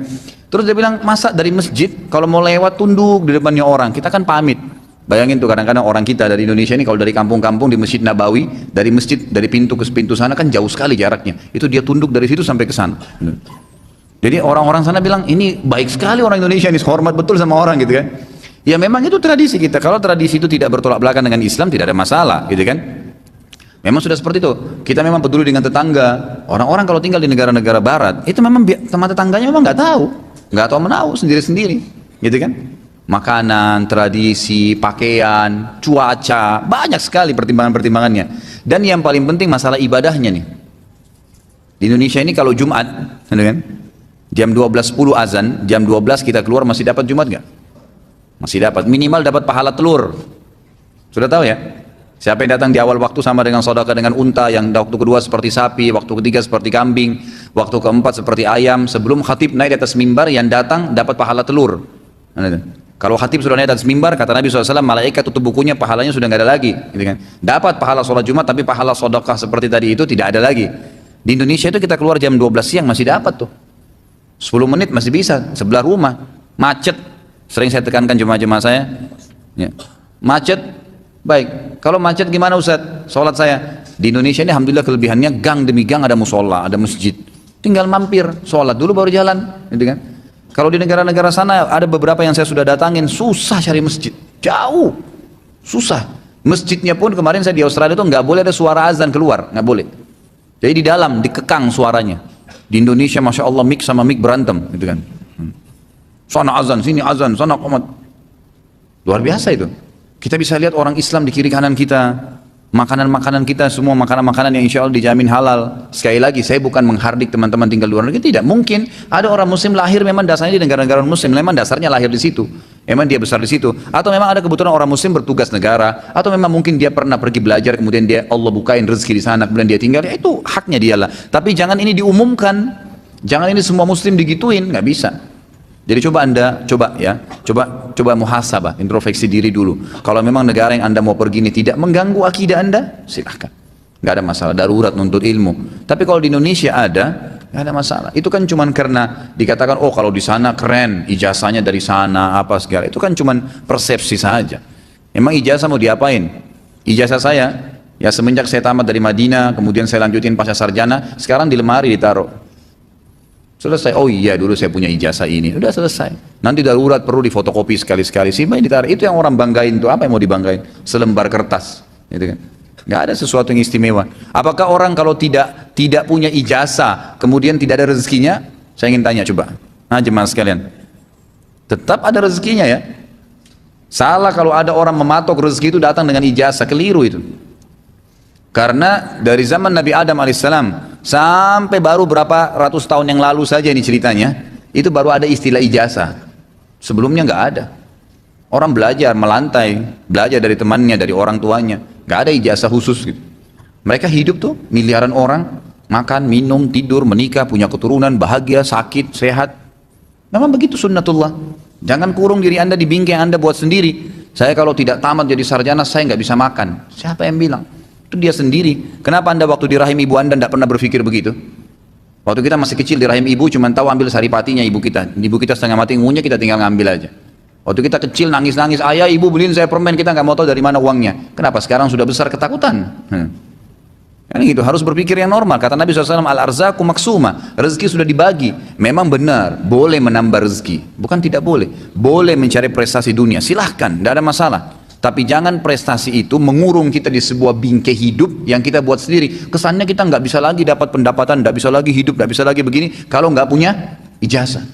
Speaker 1: Terus dia bilang, masa dari masjid, kalau mau lewat tunduk di depannya orang, kita kan pamit. Bayangin tuh kadang-kadang orang kita dari Indonesia ini kalau dari kampung-kampung di Masjid Nabawi, dari masjid, dari pintu ke pintu sana kan jauh sekali jaraknya. Itu dia tunduk dari situ sampai ke sana. Jadi orang-orang sana bilang, ini baik sekali orang Indonesia ini, hormat betul sama orang gitu kan. Ya memang itu tradisi kita. Kalau tradisi itu tidak bertolak belakang dengan Islam, tidak ada masalah, gitu kan? Memang sudah seperti itu. Kita memang peduli dengan tetangga. Orang-orang kalau tinggal di negara-negara Barat, itu memang teman tetangganya memang nggak tahu menahu sendiri-sendiri, gitu kan? Makanan, tradisi, pakaian, cuaca, banyak sekali pertimbangan-pertimbangannya. Dan yang paling penting masalah ibadahnya nih. Di Indonesia ini kalau Jumat, gitu kan? Jam 12.10 azan, jam 12 kita keluar masih dapat Jumat nggak? Masih dapat, minimal dapat pahala telur. Sudah tahu ya? Siapa yang datang di awal waktu sama dengan sedekah dengan unta, yang waktu kedua seperti sapi, waktu ketiga seperti kambing, waktu keempat seperti ayam. Sebelum khatib naik di atas mimbar, yang datang dapat pahala telur. Kalau khatib sudah naik di atas mimbar, kata Nabi SAW, malaikat tutup bukunya, pahalanya sudah nggak ada lagi. Gitu kan? Dapat pahala sholat Jumat, tapi pahala sedekah seperti tadi itu tidak ada lagi. Di Indonesia itu kita keluar jam 12 siang masih dapat tuh. 10 menit masih bisa, sebelah rumah, macet. Sering saya tekankan jemaah-jemaah saya, ya. Macet, baik. Kalau macet gimana Ustaz? Sholat saya di Indonesia ini alhamdulillah kelebihannya gang demi gang ada musola, ada masjid. Tinggal mampir, sholat dulu baru jalan, gitu kan? Kalau di negara-negara sana ada beberapa yang saya sudah datangin, susah cari masjid, jauh, susah. Masjidnya pun kemarin saya di Australia itu nggak boleh ada suara azan keluar, nggak boleh. Jadi di dalam dikekang suaranya. Di Indonesia masya Allah mik sama mik berantem, gitu kan? Sana azan, sini azan, sana qomat. Luar biasa itu. Kita bisa lihat orang Islam di kiri kanan kita, makanan-makanan kita semua makanan-makanan yang insya Allah dijamin halal. Sekali lagi, saya bukan menghardik teman-teman tinggal di luar negeri, tidak. Mungkin ada orang muslim lahir memang dasarnya di negara-negara muslim, memang dasarnya lahir di situ. Memang dia besar di situ. Atau memang ada kebetulan orang muslim bertugas negara, atau memang mungkin dia pernah pergi belajar, kemudian dia Allah bukain rezeki di sana, kemudian dia tinggal, ya itu haknya dialah. Tapi jangan ini diumumkan, jangan ini semua muslim digituin, nggak bisa. Jadi coba Anda, coba muhasabah, introspeksi diri dulu. Kalau memang negara yang Anda mau pergi ini tidak mengganggu akidah Anda, silahkan. Nggak ada masalah, darurat nuntut ilmu. Tapi kalau di Indonesia ada, nggak ada masalah. Itu kan cuma karena dikatakan, oh kalau di sana keren, ijazahnya dari sana, apa segala. Itu kan cuma persepsi saja. Emang ijazah mau diapain? Ijazah saya, ya semenjak saya tamat dari Madinah, kemudian saya lanjutin pasca sarjana, sekarang di lemari ditaruh. Selesai, oh iya dulu saya punya ijazah ini, udah selesai. Nanti darurat perlu difotokopi sekali-sekali, simpan ditaruh. Itu yang orang banggain tuh, apa yang mau dibanggain? Selembar kertas, gitu kan? Nggak ada sesuatu yang istimewa. Apakah orang kalau tidak punya ijazah, kemudian tidak ada rezekinya? Saya ingin tanya coba, nah jemaah sekalian, tetap ada rezekinya ya. Salah kalau ada orang mematok rezeki itu datang dengan ijazah, keliru itu. Karena dari zaman Nabi Adam alaihissalam sampai baru berapa ratus tahun yang lalu saja ini ceritanya, itu baru ada istilah ijazah. Sebelumnya nggak ada. Orang belajar melantai, belajar dari temannya, dari orang tuanya, nggak ada ijazah khusus gitu. Mereka hidup tuh miliaran orang, makan, minum, tidur, menikah, punya keturunan, bahagia, sakit, sehat. Memang begitu sunnatullah. Jangan kurung diri Anda di bingkai yang Anda buat sendiri. Saya kalau tidak tamat jadi sarjana saya nggak bisa makan. Siapa yang bilang? Itu dia sendiri. Kenapa Anda waktu di rahim ibu Anda tidak pernah berpikir begitu? Waktu kita masih kecil di rahim ibu cuma tahu ambil saripatinya ibu kita. Ibu kita setengah mati ngunyah, kita tinggal ngambil aja. Waktu kita kecil nangis-nangis, ayah ibu beliin saya permen, kita nggak mau tahu dari mana uangnya. Kenapa? Sekarang sudah besar ketakutan. Kan gitu, harus berpikir yang normal. Kata Nabi SAW, al-arzaku maksuma, rezeki sudah dibagi. Memang benar, boleh menambah rezeki. Bukan tidak boleh. Boleh mencari prestasi dunia, silahkan, tidak ada masalah. Tapi jangan prestasi itu mengurung kita di sebuah bingkai hidup yang kita buat sendiri. Kesannya kita nggak bisa lagi dapat pendapatan, nggak bisa lagi hidup, nggak bisa lagi begini kalau nggak punya ijazah.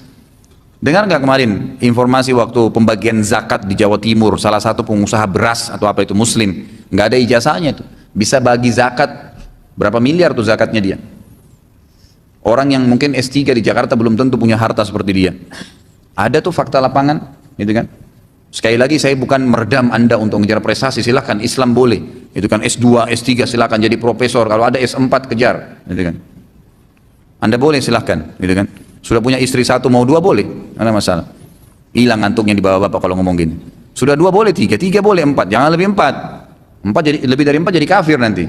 Speaker 1: Dengar nggak kemarin informasi waktu pembagian zakat di Jawa Timur, salah satu pengusaha beras atau apa itu muslim, nggak ada ijazahnya tuh, bisa bagi zakat berapa miliar tuh zakatnya dia. Orang yang mungkin S3 di Jakarta belum tentu punya harta seperti dia. Ada tuh fakta lapangan, gitu kan? Sekali lagi saya bukan meredam Anda untuk mengejar prestasi, silahkan, Islam boleh. Itu kan S2, S3 silahkan jadi profesor, kalau ada S4 kejar, gitu kan. Anda boleh silahkan, gitu kan. Sudah punya istri 1 mau 2 boleh, tidak ada masalah. Hilang ngantuknya di bawah bapak kalau ngomong gini. Sudah 2 boleh 3, 3 boleh 4, jangan lebih 4. 4 jadi, lebih dari 4 jadi kafir nanti.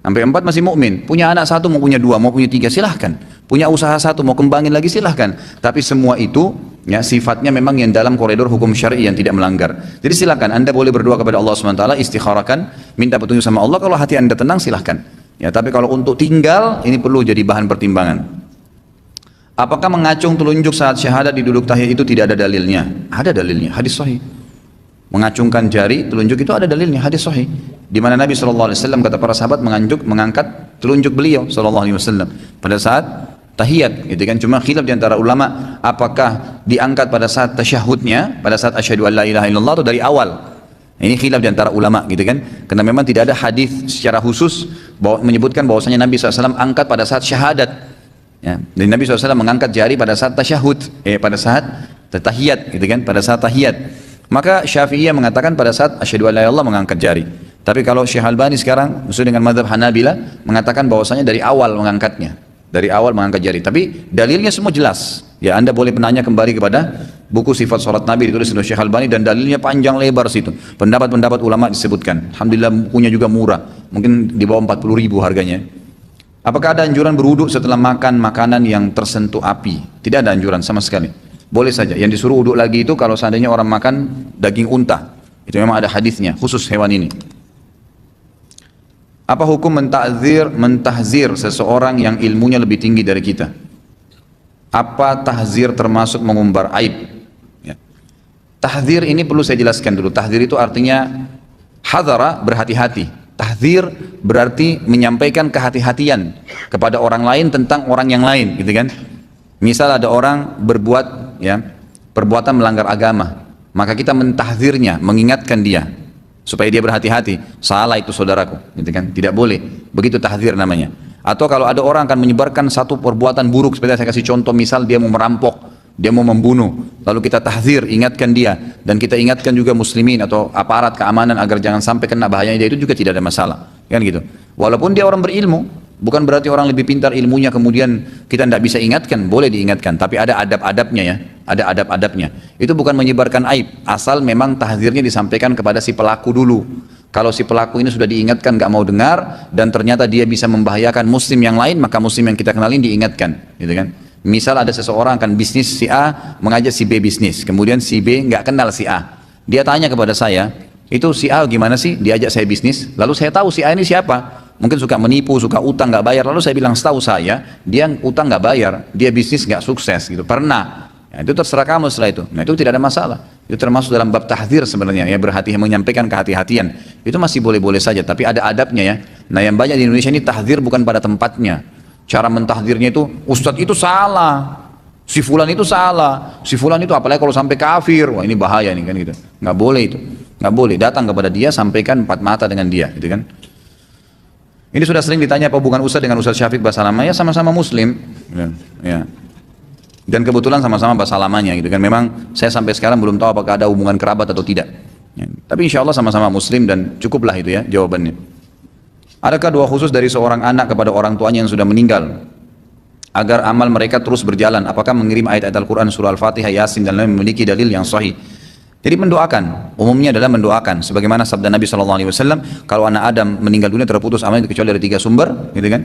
Speaker 1: Sampai 4 masih mukmin. Punya anak 1 mau punya 2, mau punya 3 silahkan. Punya usaha 1 mau kembangin lagi silahkan. Tapi semua itu ya sifatnya memang yang dalam koridor hukum syar'i yang tidak melanggar. Jadi silahkan Anda boleh berdoa kepada Allah SWT, istikharakan, minta petunjuk sama Allah. Kalau hati Anda tenang silahkan. Ya, tapi kalau untuk tinggal ini perlu jadi bahan pertimbangan. Apakah mengacung telunjuk saat syahadat di duduk tahiyat itu tidak ada dalilnya? Ada dalilnya, hadis sahih. Mengacungkan jari, telunjuk itu ada dalilnya, hadis sahih. Di mana Nabi SAW kata para sahabat mengangkat telunjuk beliau SAW pada saat tahiyat, gitu kan. Cuma khilaf di antara ulama, apakah diangkat pada saat tasyahudnya, pada saat asyhadu an la ilaha illallah atau dari awal. Ini khilaf di antara ulama, gitu kan. Karena memang tidak ada hadis secara khusus menyebutkan bahwasanya Nabi SAW angkat pada saat syahadat. Ya. Dan Nabi SAW mengangkat jari pada saat tasyahud, pada saat tahiyat, gitu kan, pada saat tahiyat. Maka Syafi'iyah mengatakan pada saat asyhadu an la ilaha illallah mengangkat jari. Tapi kalau Syekh Albani sekarang sesuai dengan mazhab Hanabila mengatakan bahwasanya dari awal mengangkatnya, dari awal mengangkat jari. Tapi dalilnya semua jelas. Ya, Anda boleh penanya kembali kepada buku sifat salat Nabi ditulis oleh Syekh Albani dan dalilnya panjang lebar situ. Pendapat-pendapat ulama disebutkan. Alhamdulillah bukunya juga murah. Mungkin di bawah 40.000 harganya. Apakah ada anjuran berwudu setelah makan makanan yang tersentuh api? Tidak ada anjuran sama sekali. Boleh saja. Yang disuruh wudu lagi itu kalau seandainya orang makan daging unta. Itu memang ada hadisnya khusus hewan ini. Apa hukum mentahzir seseorang yang ilmunya lebih tinggi dari kita? Apa tahzir termasuk mengumbar aib? Ya. Tahzir ini perlu saya jelaskan dulu. Tahzir itu artinya hadara, berhati-hati. Tahzir berarti menyampaikan kehati-hatian kepada orang lain tentang orang yang lain, gitu kan? Misal ada orang berbuat ya perbuatan melanggar agama, maka kita mentahzirnya, mengingatkan dia supaya dia berhati-hati. Salah itu saudaraku, gitu kan? Tidak boleh. Begitu tahzir namanya. Atau kalau ada orang akan menyebarkan satu perbuatan buruk, seperti saya kasih contoh, misal dia mau merampok, dia mau membunuh, lalu kita tahzir, ingatkan dia, dan kita ingatkan juga muslimin atau aparat keamanan agar jangan sampai kena bahayanya dia, itu juga tidak ada masalah, kan gitu. Walaupun dia orang berilmu, bukan berarti orang lebih pintar ilmunya kemudian kita tidak bisa ingatkan, boleh diingatkan, tapi ada adab-adabnya ya, ada adab-adabnya. Itu bukan menyebarkan aib, asal memang tahzirnya disampaikan kepada si pelaku dulu. Kalau si pelaku ini sudah diingatkan nggak mau dengar dan ternyata dia bisa membahayakan muslim yang lain, maka muslim yang kita kenalin diingatkan, gitu kan. Misal ada seseorang akan bisnis, si A mengajak si B bisnis, kemudian si B nggak kenal si A. Dia tanya kepada saya, itu si A gimana sih diajak saya bisnis? Lalu saya tahu si A ini siapa? Mungkin suka menipu, suka utang nggak bayar. Lalu saya bilang, setahu saya dia utang nggak bayar, dia bisnis nggak sukses, gitu. Pernah. Ya, itu terserah kamu setelah itu. Nah itu tidak ada masalah. Itu termasuk dalam bab tahzir sebenarnya, ya, menyampaikan kehati-hatian. Itu masih boleh-boleh saja, tapi ada adabnya ya. Nah yang banyak di Indonesia ini tahzir bukan pada tempatnya. Cara mentahzirnya itu, ustadz itu salah, si fulan itu salah, si fulan itu apalagi kalau sampai kafir, wah ini bahaya nih kan gitu. Nggak boleh itu, nggak boleh. Datang kepada dia, sampaikan empat mata dengan dia, gitu kan. Ini sudah sering ditanya apa hubungan Ustadz dengan Ustadz Syafiq bahasa lama, ya sama-sama muslim, ya. Dan kebetulan sama-sama bahasa lamanya, gitu kan. Memang saya sampai sekarang belum tahu apakah ada hubungan kerabat atau tidak. Ya. Tapi insya Allah sama-sama muslim dan cukuplah itu ya jawabannya. Adakah doa khusus dari seorang anak kepada orang tuanya yang sudah meninggal agar amal mereka terus berjalan? Apakah mengirim ayat-ayat Al-Quran, surah Al-Fatihah, Yasin dan lain memiliki dalil yang sahih? Jadi mendoakan, umumnya adalah mendoakan. Sebagaimana sabda Nabi SAW, kalau anak Adam meninggal dunia terputus amalnya kecuali dari 3 sumber, gitu kan?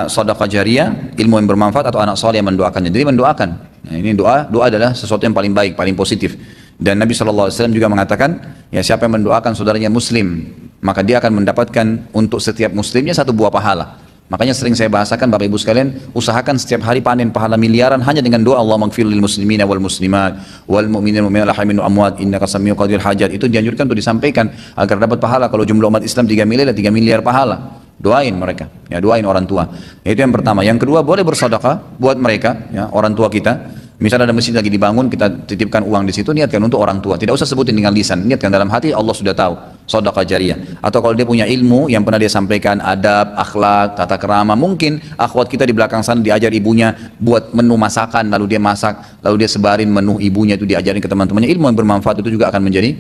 Speaker 1: Sedekah jariyah, ilmu yang bermanfaat, atau anak saleh yang mendoakannya. Jadi mendoakan. Nah, ini doa adalah sesuatu yang paling baik, paling positif. Dan Nabi SAW juga mengatakan, ya siapa yang mendoakan saudaranya muslim, maka dia akan mendapatkan untuk setiap muslimnya 1 buah pahala. Makanya sering saya bahasakan Bapak Ibu sekalian, usahakan setiap hari panen pahala miliaran hanya dengan doa Allah maghfir lil muslimina wal muslimat wal mu'minin wal mu'minat al amwat innaka samiu qadir hajat. Itu dianjurkan untuk disampaikan agar dapat pahala. Kalau jumlah umat Islam 3 miliar, 3 miliar pahala. Doain mereka, ya doain orang tua. Itu yang pertama. Yang kedua, boleh bersedekah buat mereka, ya orang tua kita. Misalnya ada masjid lagi dibangun, kita titipkan uang di situ, niatkan untuk orang tua. Tidak usah sebutin dengan lisan, niatkan dalam hati, Allah sudah tahu. Sedekah jariyah. Atau kalau dia punya ilmu yang pernah dia sampaikan, adab, akhlak, tata kerama, mungkin akhwat kita di belakang sana diajar ibunya buat menu masakan, lalu dia masak, lalu dia sebarin menu ibunya itu diajarin ke teman-temannya. Ilmu yang bermanfaat itu juga akan menjadi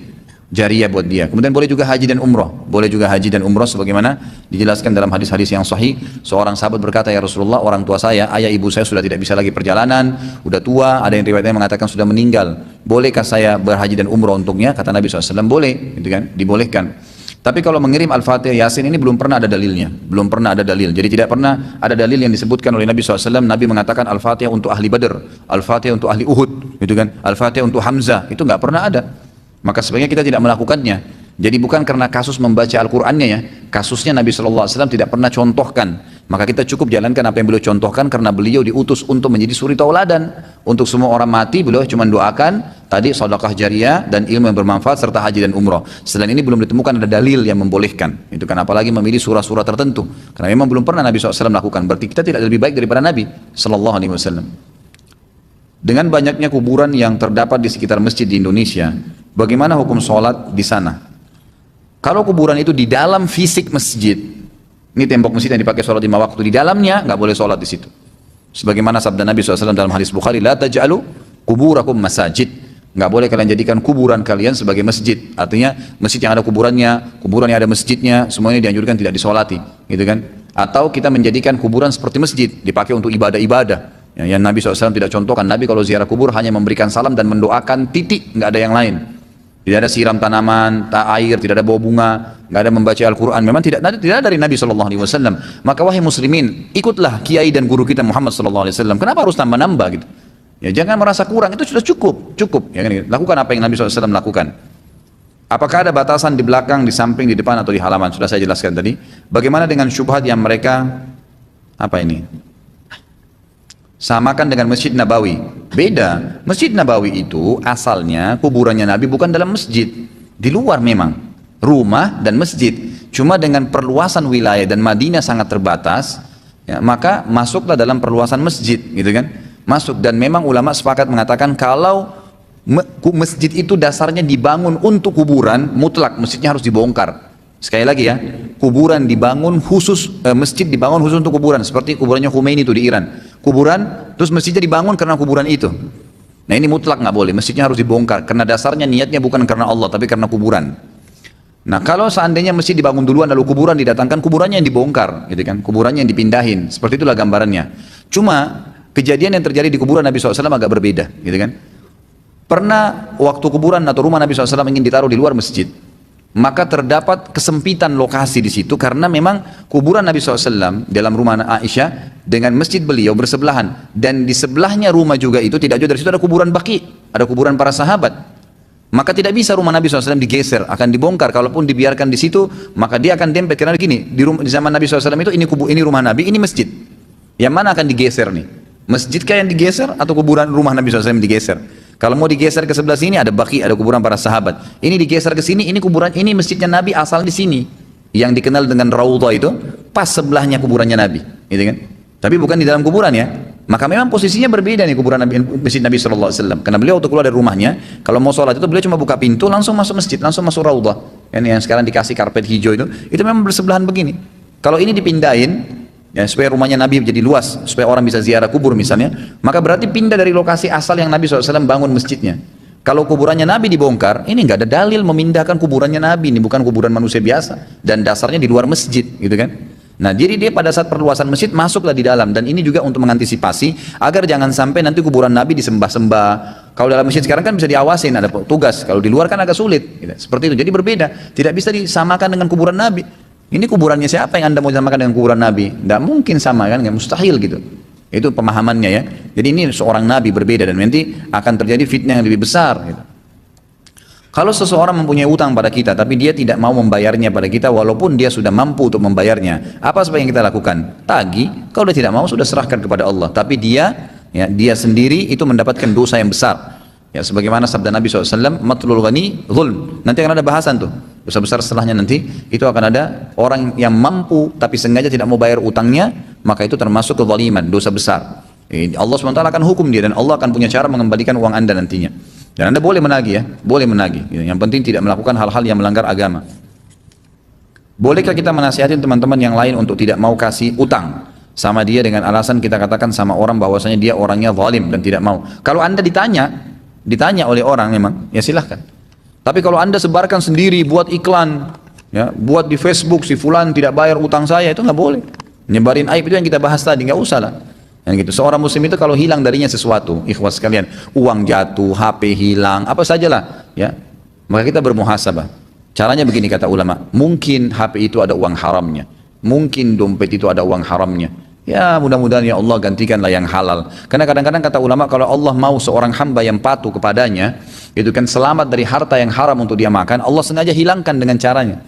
Speaker 1: jariyah buat dia. Kemudian boleh juga haji dan umroh. Boleh juga haji dan umroh sebagaimana dijelaskan dalam hadis-hadis yang sahih. Seorang sahabat berkata, ya Rasulullah, orang tua saya, ayah ibu saya sudah tidak bisa lagi perjalanan, udah tua, ada yang riwayatnya mengatakan sudah meninggal. Bolehkah saya berhaji dan umroh untuknya? Kata Nabi SAW, boleh, gitu kan? Dibolehkan. Tapi kalau mengirim Al-Fatihah Yasin ini belum pernah ada dalilnya, belum pernah ada dalil. Jadi tidak pernah ada dalil yang disebutkan oleh Nabi SAW. Nabi mengatakan Al-Fatihah untuk ahli Badr, Al-Fatihah untuk ahli Uhud, gitu kan? Al-Fatihah untuk Hamzah, itu nggak pernah ada. Maka sebaiknya kita tidak melakukannya. Jadi bukan karena kasus membaca Al-Qur'annya ya, kasusnya Nabi SAW tidak pernah contohkan. Maka kita cukup jalankan apa yang beliau contohkan karena beliau diutus untuk menjadi suri tauladan. Untuk semua orang mati beliau cuma doakan tadi sedekah jariyah dan ilmu yang bermanfaat serta haji dan umrah. Selain ini belum ditemukan ada dalil yang membolehkan. Itu kan apalagi memilih surah-surah tertentu. Karena memang belum pernah Nabi SAW lakukan. Berarti kita tidak lebih baik daripada Nabi SAW. Dengan banyaknya kuburan yang terdapat di sekitar masjid di Indonesia, bagaimana hukum sholat di sana? Kalau kuburan itu di dalam fisik masjid, ini tembok masjid yang dipakai sholat 5 waktu, di dalamnya nggak boleh sholat di situ. Sebagaimana sabda Nabi SAW dalam hadis Bukhari, la taj'alu kuburakum masajid. Nggak boleh kalian jadikan kuburan kalian sebagai masjid. Artinya masjid yang ada kuburannya, kuburan yang ada masjidnya, semuanya dianjurkan tidak disolati, gitu kan? Atau kita menjadikan kuburan seperti masjid, dipakai untuk ibadah-ibadah. Yang Nabi SAW tidak contohkan. Nabi kalau ziarah kubur hanya memberikan salam dan mendoakan titik, nggak ada yang lain. Tidak ada siram tanaman, air, tidak ada bawa bunga, nggak ada membaca Al-Quran. Memang tidak ada dari Nabi SAW. Maka wahai muslimin, ikutlah kiai dan guru kita Muhammad SAW. Kenapa harus nambah-nambah gitu? Ya jangan merasa kurang, itu sudah cukup. Ya, kan? Lakukan apa yang Nabi SAW lakukan. Apakah ada batasan di belakang, di samping, di depan atau di halaman? Sudah saya jelaskan tadi. Bagaimana dengan syubhat yang mereka samakan dengan Masjid Nabawi? Beda. Masjid Nabawi itu asalnya kuburannya Nabi bukan dalam masjid, di luar memang, rumah dan masjid. Cuma dengan perluasan wilayah dan Madinah sangat terbatas, ya, maka masuklah dalam perluasan masjid, gitu kan? Masuk. Dan memang ulama sepakat mengatakan kalau masjid itu dasarnya dibangun untuk kuburan, mutlak masjidnya harus dibongkar. Sekali lagi ya, kuburan dibangun khusus, masjid dibangun khusus untuk kuburan, seperti kuburannya Khomeini itu di Iran. Kuburan, terus masjidnya dibangun karena kuburan itu. Nah ini mutlak nggak boleh, masjidnya harus dibongkar, karena dasarnya niatnya bukan karena Allah, tapi karena kuburan. Nah kalau seandainya masjid dibangun duluan lalu kuburan didatangkan, kuburannya yang dibongkar, gitu kan? Kuburannya yang dipindahin, seperti itulah gambarannya. Cuma kejadian yang terjadi di kuburan Nabi SAW agak berbeda, gitu kan? Pernah waktu kuburan atau rumah Nabi SAW ingin ditaruh di luar masjid, maka terdapat kesempitan lokasi di situ karena memang kuburan Nabi SAW dalam rumah Aisyah dengan masjid beliau bersebelahan, dan di sebelahnya rumah juga itu tidak jauh dari situ ada kuburan Baqi, ada kuburan para sahabat. Maka tidak bisa rumah Nabi SAW digeser, akan dibongkar. Kalaupun dibiarkan di situ, maka dia akan dempet. Karena gini, di zaman Nabi SAW itu ini rumah Nabi, ini masjid. Yang mana akan digeser nih? Masjid kah yang digeser atau kuburan rumah Nabi SAW yang digeser? Kalau mau digeser ke sebelah sini ada Baqi, ada kuburan para sahabat. Ini digeser ke sini, ini kuburan, ini masjidnya Nabi asal di sini. Yang dikenal dengan Raudhah itu pas sebelahnya kuburannya Nabi, gitu kan? Tapi bukan di dalam kuburan ya. Maka memang posisinya berbeda nih kuburan Nabi, masjid Nabi SAW. Karena beliau waktu keluar dari rumahnya, kalau mau sholat itu beliau cuma buka pintu langsung masuk masjid, langsung masuk Raudhah. Yang sekarang dikasih karpet hijau itu memang bersebelahan begini. Kalau ini dipindahin, ya, supaya rumahnya Nabi jadi luas, supaya orang bisa ziarah kubur misalnya, maka berarti pindah dari lokasi asal yang Nabi SAW bangun masjidnya. Kalau kuburannya Nabi dibongkar, ini nggak ada dalil memindahkan kuburannya Nabi, ini bukan kuburan manusia biasa, dan dasarnya di luar masjid, gitu kan? Nah, jadi dia pada saat perluasan masjid masuklah di dalam, dan ini juga untuk mengantisipasi agar jangan sampai nanti kuburan Nabi disembah-sembah. Kalau dalam masjid sekarang kan bisa diawasin, ada petugas. Kalau di luar kan agak sulit, gitu. Seperti itu. Jadi berbeda, tidak bisa disamakan dengan kuburan Nabi. Ini kuburannya siapa yang Anda mau disamakan dengan kuburan Nabi? Tidak mungkin sama kan, nggak mustahil gitu. Itu pemahamannya ya. Jadi ini seorang Nabi berbeda, dan nanti akan terjadi fitnah yang lebih besar gitu. Kalau seseorang mempunyai utang pada kita tapi dia tidak mau membayarnya pada kita walaupun dia sudah mampu untuk membayarnya, apa sebaiknya kita lakukan? Tagih. Kalau dia tidak mau sudah serahkan kepada Allah, tapi dia sendiri itu mendapatkan dosa yang besar. Ya, sebagaimana sabda Nabi SAW, matlul ghani zulm. Nanti akan ada bahasan tuh, dosa besar setelahnya nanti. Itu akan ada orang yang mampu tapi sengaja tidak mau bayar utangnya, maka itu termasuk kezaliman, dosa besar. Allah SWT akan hukum dia, dan Allah akan punya cara mengembalikan uang Anda nantinya. Dan Anda boleh menagih ya, boleh menagih. Yang penting tidak melakukan hal-hal yang melanggar agama. Bolehkah kita menasihati teman-teman yang lain untuk tidak mau kasih utang sama dia dengan alasan kita katakan sama orang bahwasanya dia orangnya zalim dan tidak mau? Kalau Anda ditanya oleh orang memang, ya silahkan. Tapi kalau Anda sebarkan sendiri, buat iklan, ya, buat di Facebook, si fulan tidak bayar utang saya, itu nggak boleh. Nyebarin aib itu yang kita bahas tadi, nggak usah lah. Dan gitu. Seorang muslim itu kalau hilang darinya sesuatu, ikhwas sekalian, uang jatuh, HP hilang, apa sajalah, ya, maka kita bermuhasabah. Caranya begini kata ulama, mungkin HP itu ada uang haramnya, mungkin dompet itu ada uang haramnya. Ya mudah-mudahan ya Allah gantikanlah yang halal. Karena kadang-kadang kata ulama kalau Allah mau seorang hamba yang patuh kepadanya, itu kan selamat dari harta yang haram untuk dia makan, Allah sengaja hilangkan dengan caranya.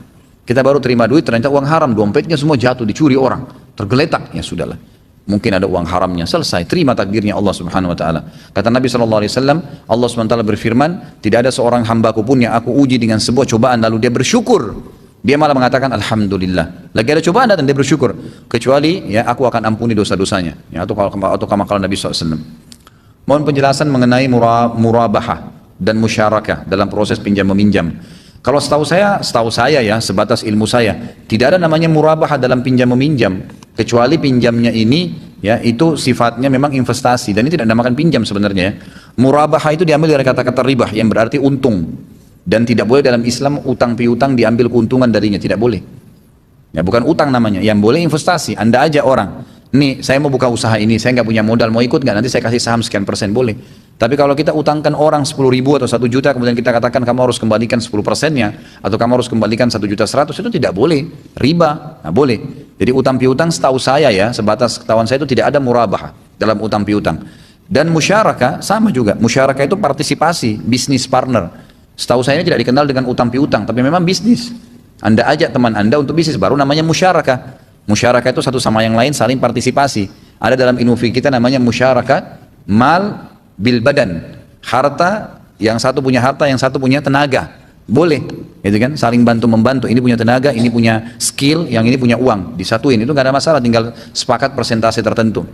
Speaker 1: Kita baru terima duit ternyata uang haram, dompetnya semua jatuh, dicuri orang, tergeletak, ya sudahlah. Mungkin ada uang haramnya, selesai, terima takdirnya Allah subhanahu wa ta'ala. Kata Nabi SAW, Allah subhanahu wa ta'ala berfirman, tidak ada seorang hambaku pun yang aku uji dengan sebuah cobaan lalu dia bersyukur, dia malah mengatakan Alhamdulillah. Lagi ada cobaan datang dia bersyukur, kecuali ya aku akan ampuni dosa-dosanya, ya, atau kama qala Nabi SAW. Mohon penjelasan mengenai murabahah dan musyarakah dalam proses pinjam meminjam. Kalau setahu saya ya, sebatas ilmu saya, tidak ada namanya murabahah dalam pinjam meminjam, kecuali pinjamnya ini ya itu sifatnya memang investasi, dan ini tidak dinamakan pinjam sebenarnya ya. Murabahah itu diambil dari kata-kata ribah yang berarti untung, dan tidak boleh dalam Islam utang piutang diambil keuntungan darinya, tidak boleh. Ya bukan utang namanya, yang boleh investasi. Anda aja orang, nih saya mau buka usaha ini, saya nggak punya modal, mau ikut nggak? Nanti saya kasih saham sekian persen, boleh. Tapi kalau kita utangkan orang 10 ribu atau 1 juta, kemudian kita katakan kamu harus kembalikan 10%-nya, atau kamu harus kembalikan 1.100.000, itu tidak boleh, riba, nggak boleh. Jadi utang piutang setahu saya ya, sebatas ketahuan saya itu tidak ada murabahah dalam utang piutang. Dan musyarakah sama juga, musyarakah itu partisipasi, bisnis partner. Setahu saya ini tidak dikenal dengan utang piutang, tapi memang bisnis. Anda ajak teman Anda untuk bisnis, baru namanya musyarakah. Musyarakah itu satu sama yang lain saling partisipasi. Ada dalam ilmu fikih kita namanya musyarakah mal bil badan, harta, yang satu punya harta, yang satu punya tenaga, boleh, gitu kan, saling bantu membantu, ini punya tenaga, ini punya skill, yang ini punya uang, disatuin, itu nggak ada masalah, tinggal sepakat persentase tertentu.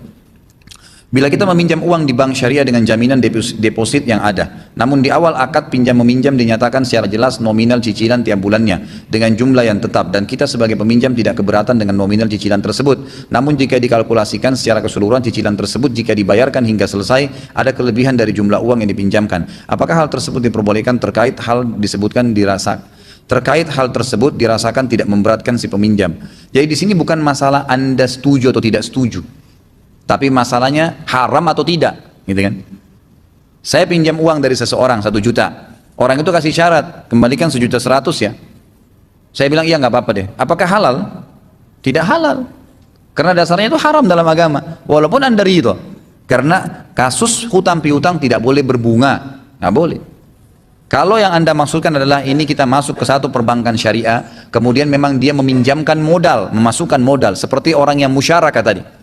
Speaker 1: Bila kita meminjam uang di bank syariah dengan jaminan deposit yang ada, namun di awal akad pinjam meminjam dinyatakan secara jelas nominal cicilan tiap bulannya dengan jumlah yang tetap, dan kita sebagai peminjam tidak keberatan dengan nominal cicilan tersebut. Namun jika dikalkulasikan secara keseluruhan cicilan tersebut jika dibayarkan hingga selesai ada kelebihan dari jumlah uang yang dipinjamkan. Apakah hal tersebut diperbolehkan? Terkait hal tersebut dirasakan tidak memberatkan si peminjam. Jadi di sini bukan masalah Anda setuju atau tidak setuju, tapi masalahnya haram atau tidak, gitu kan? Saya pinjam uang dari seseorang 1 juta, orang itu kasih syarat kembalikan 1.100.000 ya. Saya bilang iya nggak apa-apa deh. Apakah halal? Tidak halal, karena dasarnya itu haram dalam agama. Walaupun Anda ridho, karena kasus hutang piutang tidak boleh berbunga, nggak boleh. Kalau yang Anda maksudkan adalah ini kita masuk ke satu perbankan syariah, kemudian memang dia meminjamkan modal, memasukkan modal, seperti orang yang musyarakah tadi.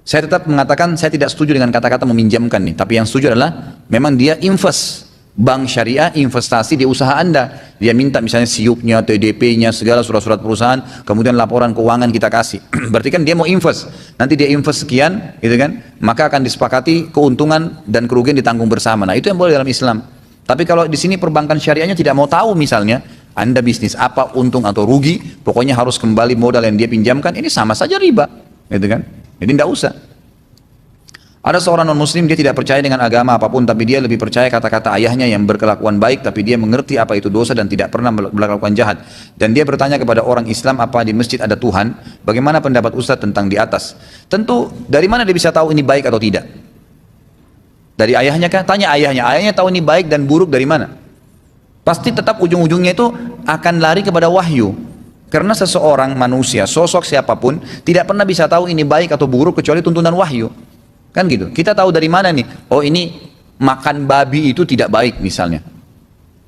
Speaker 1: Saya tetap mengatakan saya tidak setuju dengan kata-kata meminjamkan nih, tapi yang setuju adalah memang dia invest, bank syariah investasi di usaha Anda. Dia minta misalnya siupnya, TDP-nya, segala surat-surat perusahaan, kemudian laporan keuangan kita kasih. Berarti kan dia mau invest, nanti dia invest sekian, gitu kan? Maka akan disepakati keuntungan dan kerugian ditanggung bersama. Nah itu yang boleh dalam Islam. Tapi kalau di sini perbankan syariahnya tidak mau tahu misalnya Anda bisnis apa, untung atau rugi, pokoknya harus kembali modal yang dia pinjamkan, ini sama saja riba, gitu kan? Jadi tidak usah. Ada seorang non-muslim, dia tidak percaya dengan agama apapun, tapi dia lebih percaya kata-kata ayahnya yang berkelakuan baik, tapi dia mengerti apa itu dosa dan tidak pernah melakukan jahat. Dan dia bertanya kepada orang Islam, apa di masjid ada Tuhan? Bagaimana pendapat Ustaz tentang di atas? Tentu, dari mana dia bisa tahu ini baik atau tidak? Dari ayahnya kan? Tanya ayahnya. Ayahnya tahu ini baik dan buruk dari mana? Pasti tetap ujung-ujungnya itu akan lari kepada wahyu. Karena seseorang manusia, sosok siapapun, tidak pernah bisa tahu ini baik atau buruk kecuali tuntunan wahyu. Kan gitu. Kita tahu dari mana nih? Oh ini makan babi itu tidak baik misalnya.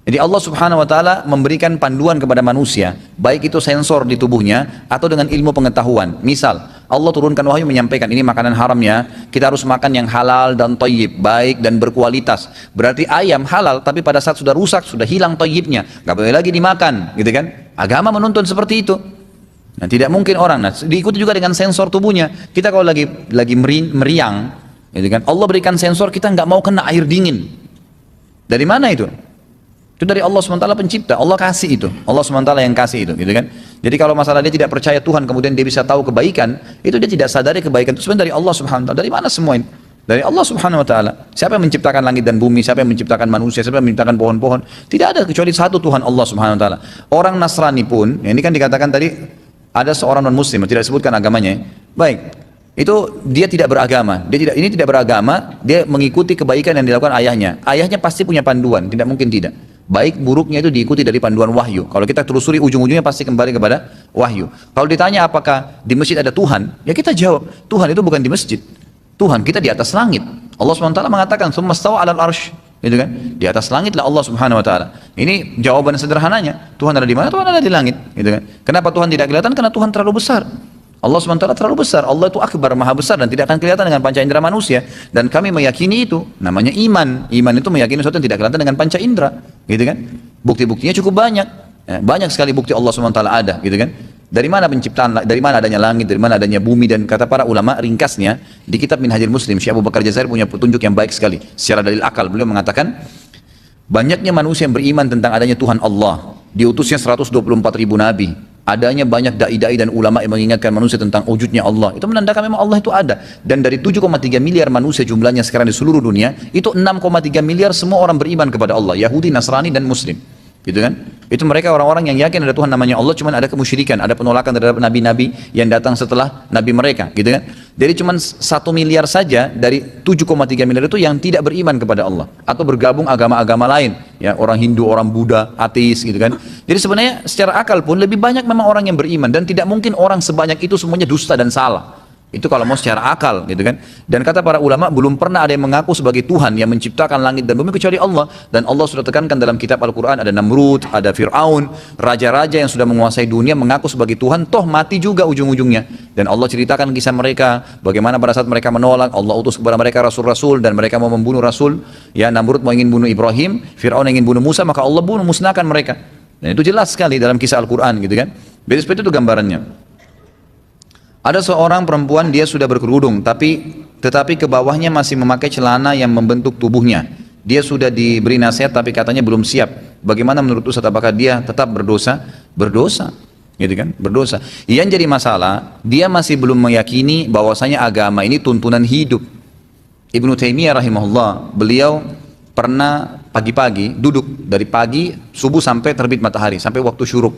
Speaker 1: Jadi Allah subhanahu wa ta'ala memberikan panduan kepada manusia, baik itu sensor di tubuhnya atau dengan ilmu pengetahuan. Misal, Allah turunkan wahyu menyampaikan ini makanan haram ya, kita harus makan yang halal dan thayyib, baik dan berkualitas. Berarti ayam halal, tapi pada saat sudah rusak, sudah hilang thayyibnya, nggak boleh lagi dimakan, gitu kan? Agama menuntun seperti itu. Nah, tidak mungkin orang, diikuti juga dengan sensor tubuhnya. Kita kalau lagi meriang, gitu kan? Allah berikan sensor, kita nggak mau kena air dingin. Dari mana itu? Itu dari Allah SWT pencipta, Allah kasih itu, Allah SWT yang kasih itu, gitu kan? Jadi kalau masalah dia tidak percaya Tuhan, kemudian dia bisa tahu kebaikan, itu dia tidak sadari kebaikan itu sebenarnya dari Allah SWT. Dari mana semua ini? Dari Allah Subhanahu Wa Taala. Siapa yang menciptakan langit dan bumi? Siapa yang menciptakan manusia? Siapa yang menciptakan pohon-pohon? Tidak ada kecuali satu Tuhan, Allah Subhanahu Wa Taala. Orang Nasrani pun, ya ini kan dikatakan tadi ada seorang non Muslim, tidak disebutkan agamanya. Baik. Itu dia tidak beragama, dia tidak beragama, dia mengikuti kebaikan yang dilakukan ayahnya. Ayahnya pasti punya panduan, tidak mungkin tidak. Baik buruknya itu diikuti dari panduan wahyu. Kalau kita telusuri ujung-ujungnya pasti kembali kepada wahyu. Kalau ditanya apakah di masjid ada Tuhan, ya kita jawab, Tuhan itu bukan di masjid. Tuhan kita di atas langit. Allah SWT mengatakan, "Tsumma stawa 'alal arsy." Gitu kan? Di atas langit lah Allah Subhanahu wa taala. Ini jawaban sederhananya. Tuhan ada di mana? Tuhan ada di langit, gitu kan? Kenapa Tuhan tidak kelihatan? Karena Tuhan terlalu besar. Allah SWT terlalu besar. Allah itu akbar, maha besar dan tidak akan kelihatan dengan panca indera manusia. Dan kami meyakini itu. Namanya iman. Iman itu meyakini sesuatu yang tidak kelihatan dengan panca indera, gitu kan? Bukti-buktinya cukup banyak. Ya, banyak sekali bukti Allah SWT ada, gitu kan? Dari mana penciptaan, dari mana adanya langit, dari mana adanya bumi, dan kata para ulama ringkasnya di kitab Minhajul Muslim, Syekh Abu Bakar Jazair punya petunjuk yang baik sekali secara dalil akal. Beliau mengatakan banyaknya manusia yang beriman tentang adanya Tuhan Allah, diutusnya 124 ribu nabi, adanya banyak dai-dai dan ulama yang mengingatkan manusia tentang wujudnya Allah, itu menandakan memang Allah itu ada. Dan dari 7,3 miliar manusia jumlahnya sekarang di seluruh dunia, itu 6,3 miliar semua orang beriman kepada Allah, Yahudi, Nasrani dan Muslim, gitu kan? Itu mereka orang-orang yang yakin ada Tuhan namanya Allah, cuman ada kemusyrikan, ada penolakan terhadap nabi-nabi yang datang setelah nabi mereka, gitu kan? Jadi cuman 1 miliar saja dari 7,3 miliar itu yang tidak beriman kepada Allah atau bergabung agama-agama lain, ya, orang Hindu, orang Buddha, ateis, gitu kan? Jadi sebenarnya secara akal pun lebih banyak memang orang yang beriman, dan tidak mungkin orang sebanyak itu semuanya dusta dan salah. Itu kalau mau secara akal, gitu kan? Dan kata para ulama, belum pernah ada yang mengaku sebagai Tuhan yang menciptakan langit dan bumi kecuali Allah. Dan Allah sudah tekankan dalam kitab Al-Quran, ada Namrud, ada Fir'aun, raja-raja yang sudah menguasai dunia mengaku sebagai Tuhan, toh mati juga ujung-ujungnya. Dan Allah ceritakan kisah mereka, bagaimana pada saat mereka menolak, Allah utus kepada mereka rasul-rasul, dan mereka mau membunuh rasul. Ya, Namrud mau ingin bunuh Ibrahim, Fir'aun ingin bunuh Musa, maka Allah bunuh, musnahkan mereka. Dan itu jelas sekali dalam kisah Al-Quran, gitu kan? Jadi seperti itu gambarannya. Ada seorang perempuan, dia sudah berkerudung, tetapi ke bawahnya masih memakai celana yang membentuk tubuhnya. Dia sudah diberi nasihat, tapi katanya belum siap. Bagaimana menurut Ustaz, apakah dia tetap berdosa? Berdosa, gitu kan? Berdosa. Yang jadi masalah, dia masih belum meyakini bahwasanya agama ini tuntunan hidup. Ibnu Taimiyah rahimahullah, beliau pernah pagi-pagi duduk dari pagi subuh sampai terbit matahari, sampai waktu syuruk.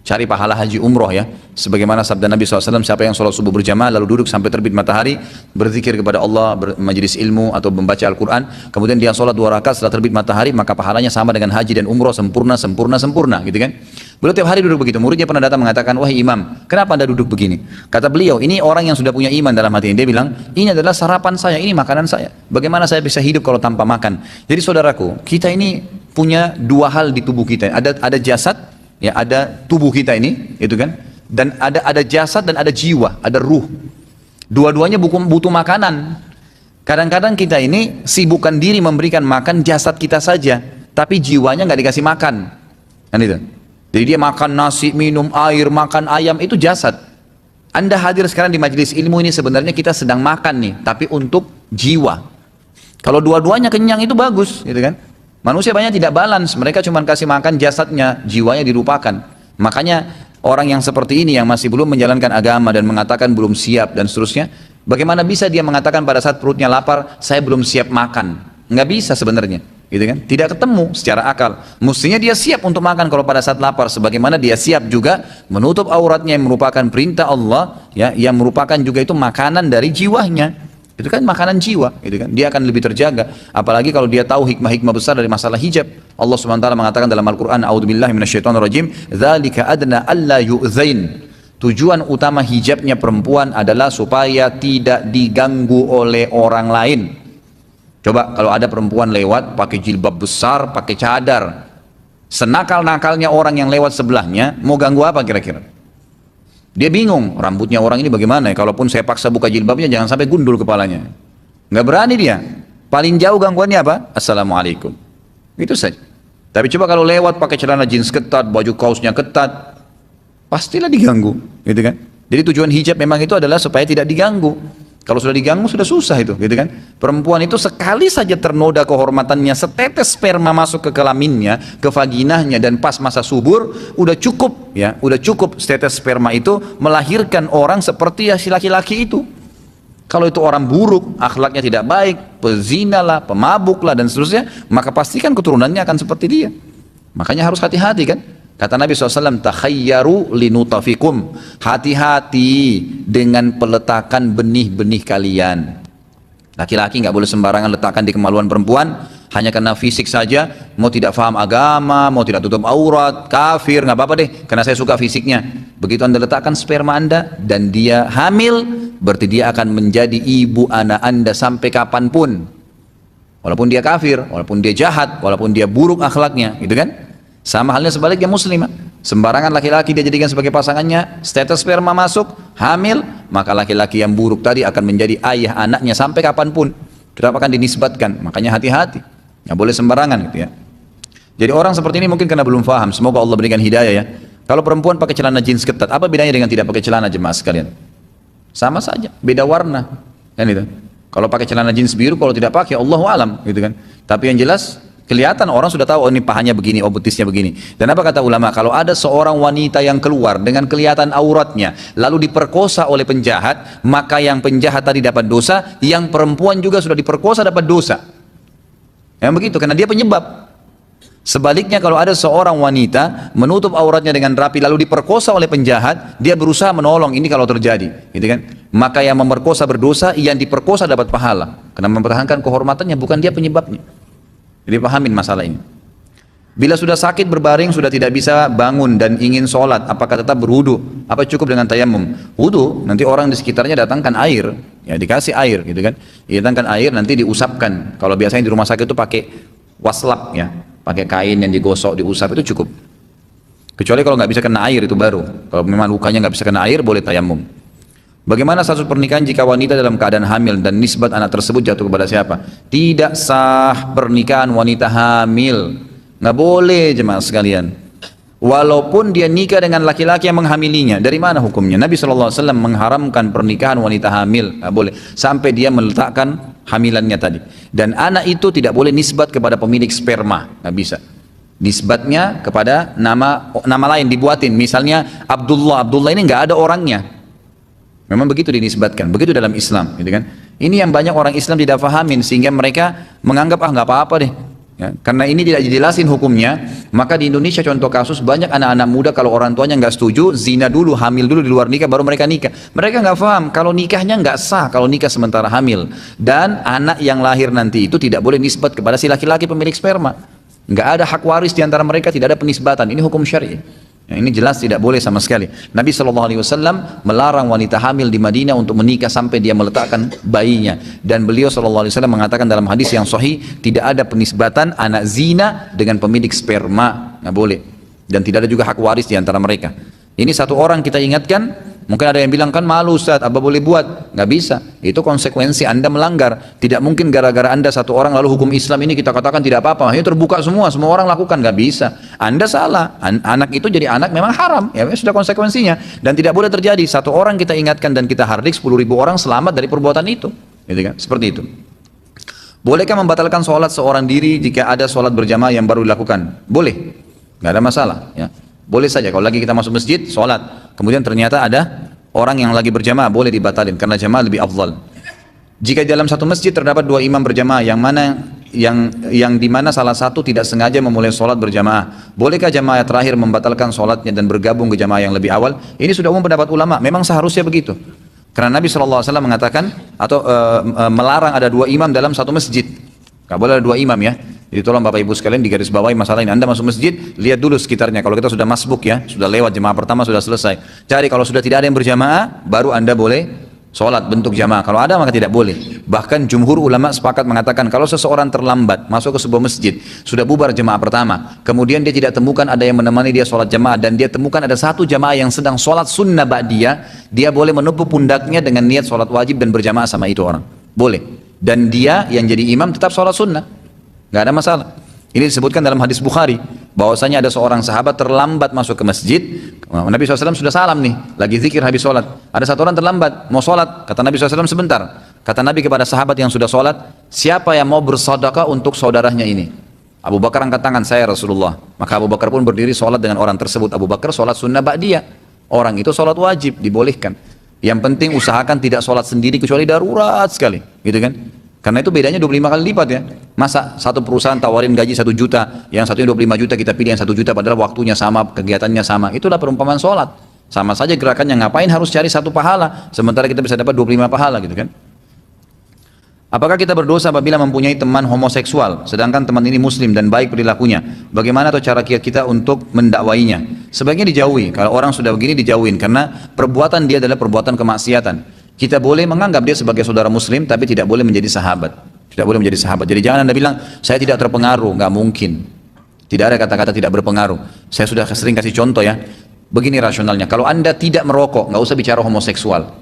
Speaker 1: Cari pahala haji umroh, ya, sebagaimana sabda Nabi SAW, siapa yang sholat subuh berjamaah lalu duduk sampai terbit matahari, berzikir kepada Allah, bermajelis ilmu atau membaca Al-Quran, kemudian dia sholat 2 rakaat setelah terbit matahari, maka pahalanya sama dengan haji dan umroh, sempurna, gitu kan? Beliau tiap hari duduk begitu. Muridnya pernah datang mengatakan, "Wahai imam, kenapa anda duduk begini?" Kata beliau, ini orang yang sudah punya iman dalam hati. Dia bilang, "Ini adalah sarapan saya, ini makanan saya. Bagaimana saya bisa hidup kalau tanpa makan?" Jadi saudaraku, kita ini punya 2 hal di tubuh kita. Ada jasad, ya, ada tubuh kita ini, itu kan, dan ada jasad dan ada jiwa, ada ruh. Dua-duanya butuh makanan. Kadang-kadang kita ini sibukkan diri memberikan makan jasad kita saja, tapi jiwanya nggak dikasih makan, kan itu. Jadi dia makan nasi, minum air, makan ayam, itu jasad. Anda hadir sekarang di majelis ilmu ini, sebenarnya kita sedang makan nih, tapi untuk jiwa. Kalau dua-duanya kenyang itu bagus, gitu kan. Manusia banyak tidak balance, mereka cuma kasih makan jasadnya, jiwanya dilupakan. Makanya orang yang seperti ini yang masih belum menjalankan agama dan mengatakan belum siap dan seterusnya, bagaimana bisa dia mengatakan pada saat perutnya lapar, saya belum siap makan? Nggak bisa sebenarnya, gitu kan? Tidak ketemu secara akal. Mestinya dia siap untuk makan kalau pada saat lapar, sebagaimana dia siap juga menutup auratnya yang merupakan perintah Allah, ya, yang merupakan juga itu makanan dari jiwanya. Itu kan makanan jiwa, gitu kan? Dia akan lebih terjaga. Apalagi kalau dia tahu hikmah-hikmah besar dari masalah hijab. Allah SWT mengatakan dalam Al-Quran, "A'udzubillahi minasyaitonirrajim, dzalika adna alla yu'zain." Tujuan utama hijabnya perempuan adalah supaya tidak diganggu oleh orang lain. Coba kalau ada perempuan lewat pakai jilbab besar, pakai cadar, senakal-nakalnya orang yang lewat sebelahnya, mau ganggu apa kira-kira? Dia bingung, rambutnya orang ini bagaimana ya, kalaupun saya paksa buka jilbabnya jangan sampai gundul kepalanya. Nggak berani dia. Paling jauh gangguannya apa? Assalamualaikum. Itu saja. Tapi coba kalau lewat pakai celana jeans ketat, baju kaosnya ketat, pastilah diganggu, gitu kan? Jadi tujuan hijab memang itu adalah supaya tidak diganggu. Kalau sudah diganggu sudah susah itu, gitu kan? Perempuan itu sekali saja ternoda kehormatannya, setetes sperma masuk ke kelaminnya, ke vaginanya, dan pas masa subur, udah cukup, ya, udah cukup setetes sperma itu melahirkan orang seperti ya si laki-laki itu. Kalau itu orang buruk, akhlaknya tidak baik, pezina lah, pemabuk lah, dan seterusnya, maka pastikan keturunannya akan seperti dia. Makanya harus hati-hati, kan? Kata Nabi SAW, takhayyaru linutafikum, hati-hati dengan peletakan benih-benih kalian. Laki-laki nggak boleh sembarangan letakkan di kemaluan perempuan, hanya karena fisik saja, mau tidak paham agama, mau tidak tutup aurat, kafir, nggak apa-apa deh, karena saya suka fisiknya. Begitu Anda letakkan sperma Anda dan dia hamil, berarti dia akan menjadi ibu anak Anda sampai kapanpun. Walaupun dia kafir, walaupun dia jahat, walaupun dia buruk akhlaknya, gitu kan? Sama halnya sebaliknya muslimah. Sembarangan laki-laki dia jadikan sebagai pasangannya, status sperma masuk, hamil, maka laki-laki yang buruk tadi akan menjadi ayah anaknya sampai kapanpun. Tetap akan dinisbatkan, makanya hati-hati. Nggak boleh sembarangan gitu ya. Jadi orang seperti ini mungkin karena belum paham, semoga Allah berikan hidayah ya. Kalau perempuan pakai celana jeans ketat, apa bedanya dengan tidak pakai celana, jemaah sekalian? Sama saja, beda warna, kan itu. Kalau pakai celana jeans biru, kalau tidak pakai, Allahu alam, gitu kan. Tapi yang jelas kelihatan orang sudah tahu, oh ini pahanya begini, oh betisnya begini. Dan apa kata ulama? Kalau ada seorang wanita yang keluar dengan kelihatan auratnya, lalu diperkosa oleh penjahat, maka yang penjahat tadi dapat dosa, yang perempuan juga sudah diperkosa dapat dosa. Yang begitu, karena dia penyebab. Sebaliknya kalau ada seorang wanita menutup auratnya dengan rapi lalu diperkosa oleh penjahat, dia berusaha menolong, ini kalau terjadi, gitu kan? Maka yang memerkosa berdosa, yang diperkosa dapat pahala, karena mempertahankan kehormatannya, bukan dia penyebabnya. Jadi pahamin masalah ini. Bila sudah sakit berbaring, sudah tidak bisa bangun dan ingin sholat, apakah tetap berwudu? Apa cukup dengan tayamum? Wudu, nanti orang di sekitarnya datangkan air, ya dikasih air, gitu kan? Datangkan air, nanti diusapkan. Kalau biasanya di rumah sakit itu pakai waslap, ya, pakai kain yang digosok, diusap, itu cukup. Kecuali kalau nggak bisa kena air itu baru. Kalau memang lukanya nggak bisa kena air, boleh tayamum. Bagaimana status pernikahan jika wanita dalam keadaan hamil dan nisbat anak tersebut jatuh kepada siapa? Tidak sah pernikahan wanita hamil. Nggak boleh jemaah sekalian. Walaupun dia nikah dengan laki-laki yang menghamilinya. Dari mana hukumnya? Nabi SAW mengharamkan pernikahan wanita hamil. Nggak boleh. Sampai dia meletakkan hamilannya tadi. Dan anak itu tidak boleh nisbat kepada pemilik sperma. Nggak bisa. Nisbatnya kepada nama lain dibuatin. Misalnya Abdullah. Abdullah ini nggak ada orangnya. Memang begitu dinisbatkan, begitu dalam Islam, gitu kan? Ini yang banyak orang Islam tidak fahamin, sehingga mereka menganggap nggak apa-apa deh. Ya, karena ini tidak dijelasin hukumnya, maka di Indonesia contoh kasus banyak anak-anak muda kalau orang tuanya nggak setuju, zina dulu, hamil dulu di luar nikah, baru mereka nikah. Mereka nggak paham kalau nikahnya nggak sah kalau nikah sementara hamil, dan anak yang lahir nanti itu tidak boleh nisbat kepada si laki-laki pemilik sperma. Nggak ada hak waris di antara mereka, tidak ada penisbatan. Ini hukum syar'i. Ya, ini jelas tidak boleh sama sekali. Nabi SAW melarang wanita hamil di Madinah untuk menikah sampai dia meletakkan bayinya. Dan beliau SAW mengatakan dalam hadis yang sahih, tidak ada penisbatan anak zina dengan pemilik sperma, nggak boleh. Dan tidak ada juga hak waris di antara mereka. Ini satu orang kita ingatkan. Mungkin ada yang bilang, kan malu Ustaz, apa boleh buat? Nggak bisa, itu konsekuensi Anda melanggar. Tidak mungkin gara-gara Anda satu orang lalu hukum Islam ini kita katakan tidak apa-apa, ini terbuka semua orang lakukan, nggak bisa. Anda salah, anak itu jadi anak memang haram, ya sudah konsekuensinya. Dan tidak boleh terjadi, satu orang kita ingatkan dan kita hardik 10.000 orang selamat dari perbuatan itu, gitu kan? Seperti itu. Bolehkah membatalkan sholat seorang diri jika ada sholat berjamaah yang baru dilakukan? Boleh, nggak ada masalah, ya. Boleh saja, kalau lagi kita masuk masjid, sholat, kemudian ternyata ada orang yang lagi berjamaah, boleh dibatalin, karena jamaah lebih afdal. Jika dalam satu masjid terdapat dua imam berjamaah, yang dimana salah satu tidak sengaja memulai sholat berjamaah, bolehkah jamaah terakhir membatalkan sholatnya dan bergabung ke jamaah yang lebih awal? Ini sudah umum pendapat ulama, memang seharusnya begitu. Karena Nabi SAW mengatakan, atau melarang ada dua imam dalam satu masjid. Gak boleh ada dua imam ya. Jadi tolong Bapak Ibu sekalian digarisbawahi masalah ini. Anda masuk masjid, lihat dulu sekitarnya. Kalau kita sudah masbuk ya, sudah lewat jemaah pertama, sudah selesai. Cari kalau sudah tidak ada yang berjamaah, baru Anda boleh sholat bentuk jamaah. Kalau ada maka tidak boleh. Bahkan jumhur ulama sepakat mengatakan kalau seseorang terlambat masuk ke sebuah masjid, sudah bubar jemaah pertama, kemudian dia tidak temukan ada yang menemani dia sholat jamaah, dan dia temukan ada satu jamaah yang sedang sholat sunnah ba'diyah, dia boleh menepuk pundaknya dengan niat sholat wajib dan berjamaah sama itu orang. Boleh. Dan dia yang jadi imam tetap sholat sunnah. Nggak ada masalah. Ini disebutkan dalam hadis Bukhari, bahwasanya ada seorang sahabat terlambat masuk ke masjid. Nabi SAW sudah salam nih, lagi zikir habis sholat. Ada satu orang terlambat, mau sholat. Kata Nabi SAW, sebentar. Kata Nabi kepada sahabat yang sudah sholat, siapa yang mau bersedekah untuk saudaranya ini? Abu Bakar angkat tangan, saya Rasulullah. Maka Abu Bakar pun berdiri sholat dengan orang tersebut. Abu Bakar sholat sunnah ba'diyah. Orang itu sholat wajib, dibolehkan. Yang penting usahakan tidak sholat sendiri kecuali darurat sekali, gitu kan? Karena itu bedanya 25 kali lipat ya. Masa satu perusahaan tawarin gaji 1 juta, yang satunya 25 juta, kita pilih yang 1 juta padahal waktunya sama, kegiatannya sama. Itulah perumpamaan sholat. Sama saja gerakannya, ngapain harus cari satu pahala, sementara kita bisa dapat 25 pahala gitu kan. Apakah kita berdosa apabila mempunyai teman homoseksual, sedangkan teman ini muslim dan baik perilakunya? Bagaimana atau cara kita untuk mendakwainya? Sebaiknya dijauhi. Kalau orang sudah begini dijauhin, karena perbuatan dia adalah perbuatan kemaksiatan. Kita boleh menganggap dia sebagai saudara muslim, tapi tidak boleh menjadi sahabat. Tidak boleh menjadi sahabat. Jadi jangan Anda bilang, saya tidak terpengaruh, nggak mungkin. Tidak ada kata-kata tidak berpengaruh. Saya sudah sering kasih contoh ya. Begini rasionalnya, kalau Anda tidak merokok, nggak usah bicara homoseksual.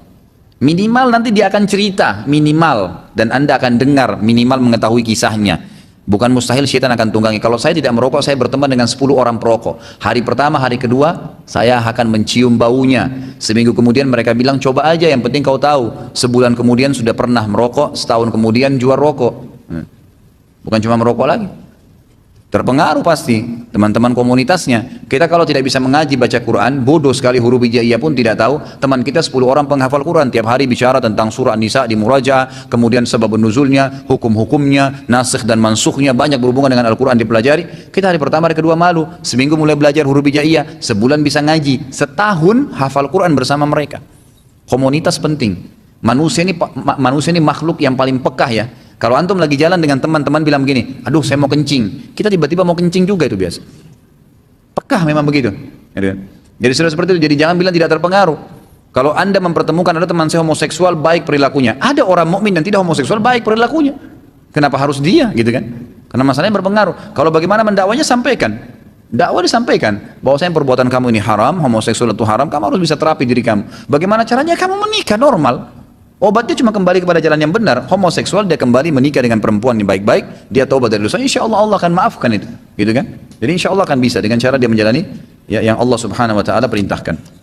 Speaker 1: Minimal nanti dia akan cerita, minimal. Dan Anda akan dengar, minimal mengetahui kisahnya. Bukan mustahil syaitan akan tunggangi. Kalau saya tidak merokok, saya berteman dengan 10 orang perokok. Hari pertama, hari kedua, saya akan mencium baunya. Seminggu kemudian mereka bilang, coba aja, yang penting kau tahu. Sebulan kemudian sudah pernah merokok, setahun kemudian jual rokok. Bukan cuma merokok lagi. Terpengaruh pasti teman-teman komunitasnya. Kita kalau tidak bisa mengaji baca Quran, bodoh sekali, huruf hijaiyah pun tidak tahu. Teman kita 10 orang penghafal Quran, tiap hari bicara tentang surah An-Nisa di murajaah, kemudian sebab nuzulnya, hukum-hukumnya, nasikh dan mansukhnya, banyak berhubungan dengan Al-Quran dipelajari. Kita hari pertama, hari kedua malu. Seminggu mulai belajar huruf hijaiyah, sebulan bisa ngaji, setahun hafal Quran bersama mereka. Komunitas penting. Manusia ini makhluk yang paling pekah ya. Kalau antum lagi jalan dengan teman-teman bilang begini, aduh saya mau kencing, kita tiba-tiba mau kencing juga, itu biasa. Pekah memang begitu. Jadi sudah seperti itu, jadi jangan bilang tidak terpengaruh. Kalau Anda mempertemukan ada teman saya homoseksual baik perilakunya, ada orang mukmin dan tidak homoseksual baik perilakunya. Kenapa harus dia gitu kan? Karena masalahnya berpengaruh. Kalau bagaimana mendakwanya, sampaikan. Dakwah disampaikan bahwasanya perbuatan kamu ini haram, homoseksual itu haram, kamu harus bisa terapi diri kamu. Bagaimana caranya? Kamu menikah normal. Obatnya cuma kembali kepada jalan yang benar. Homoseksual dia kembali menikah dengan perempuan yang baik-baik, dia taubat dari dosa, insya Allah Allah akan maafkan itu, gitu kan? Jadi insya Allah akan bisa dengan cara dia menjalani ya, yang Allah Subhanahu Wa Taala perintahkan.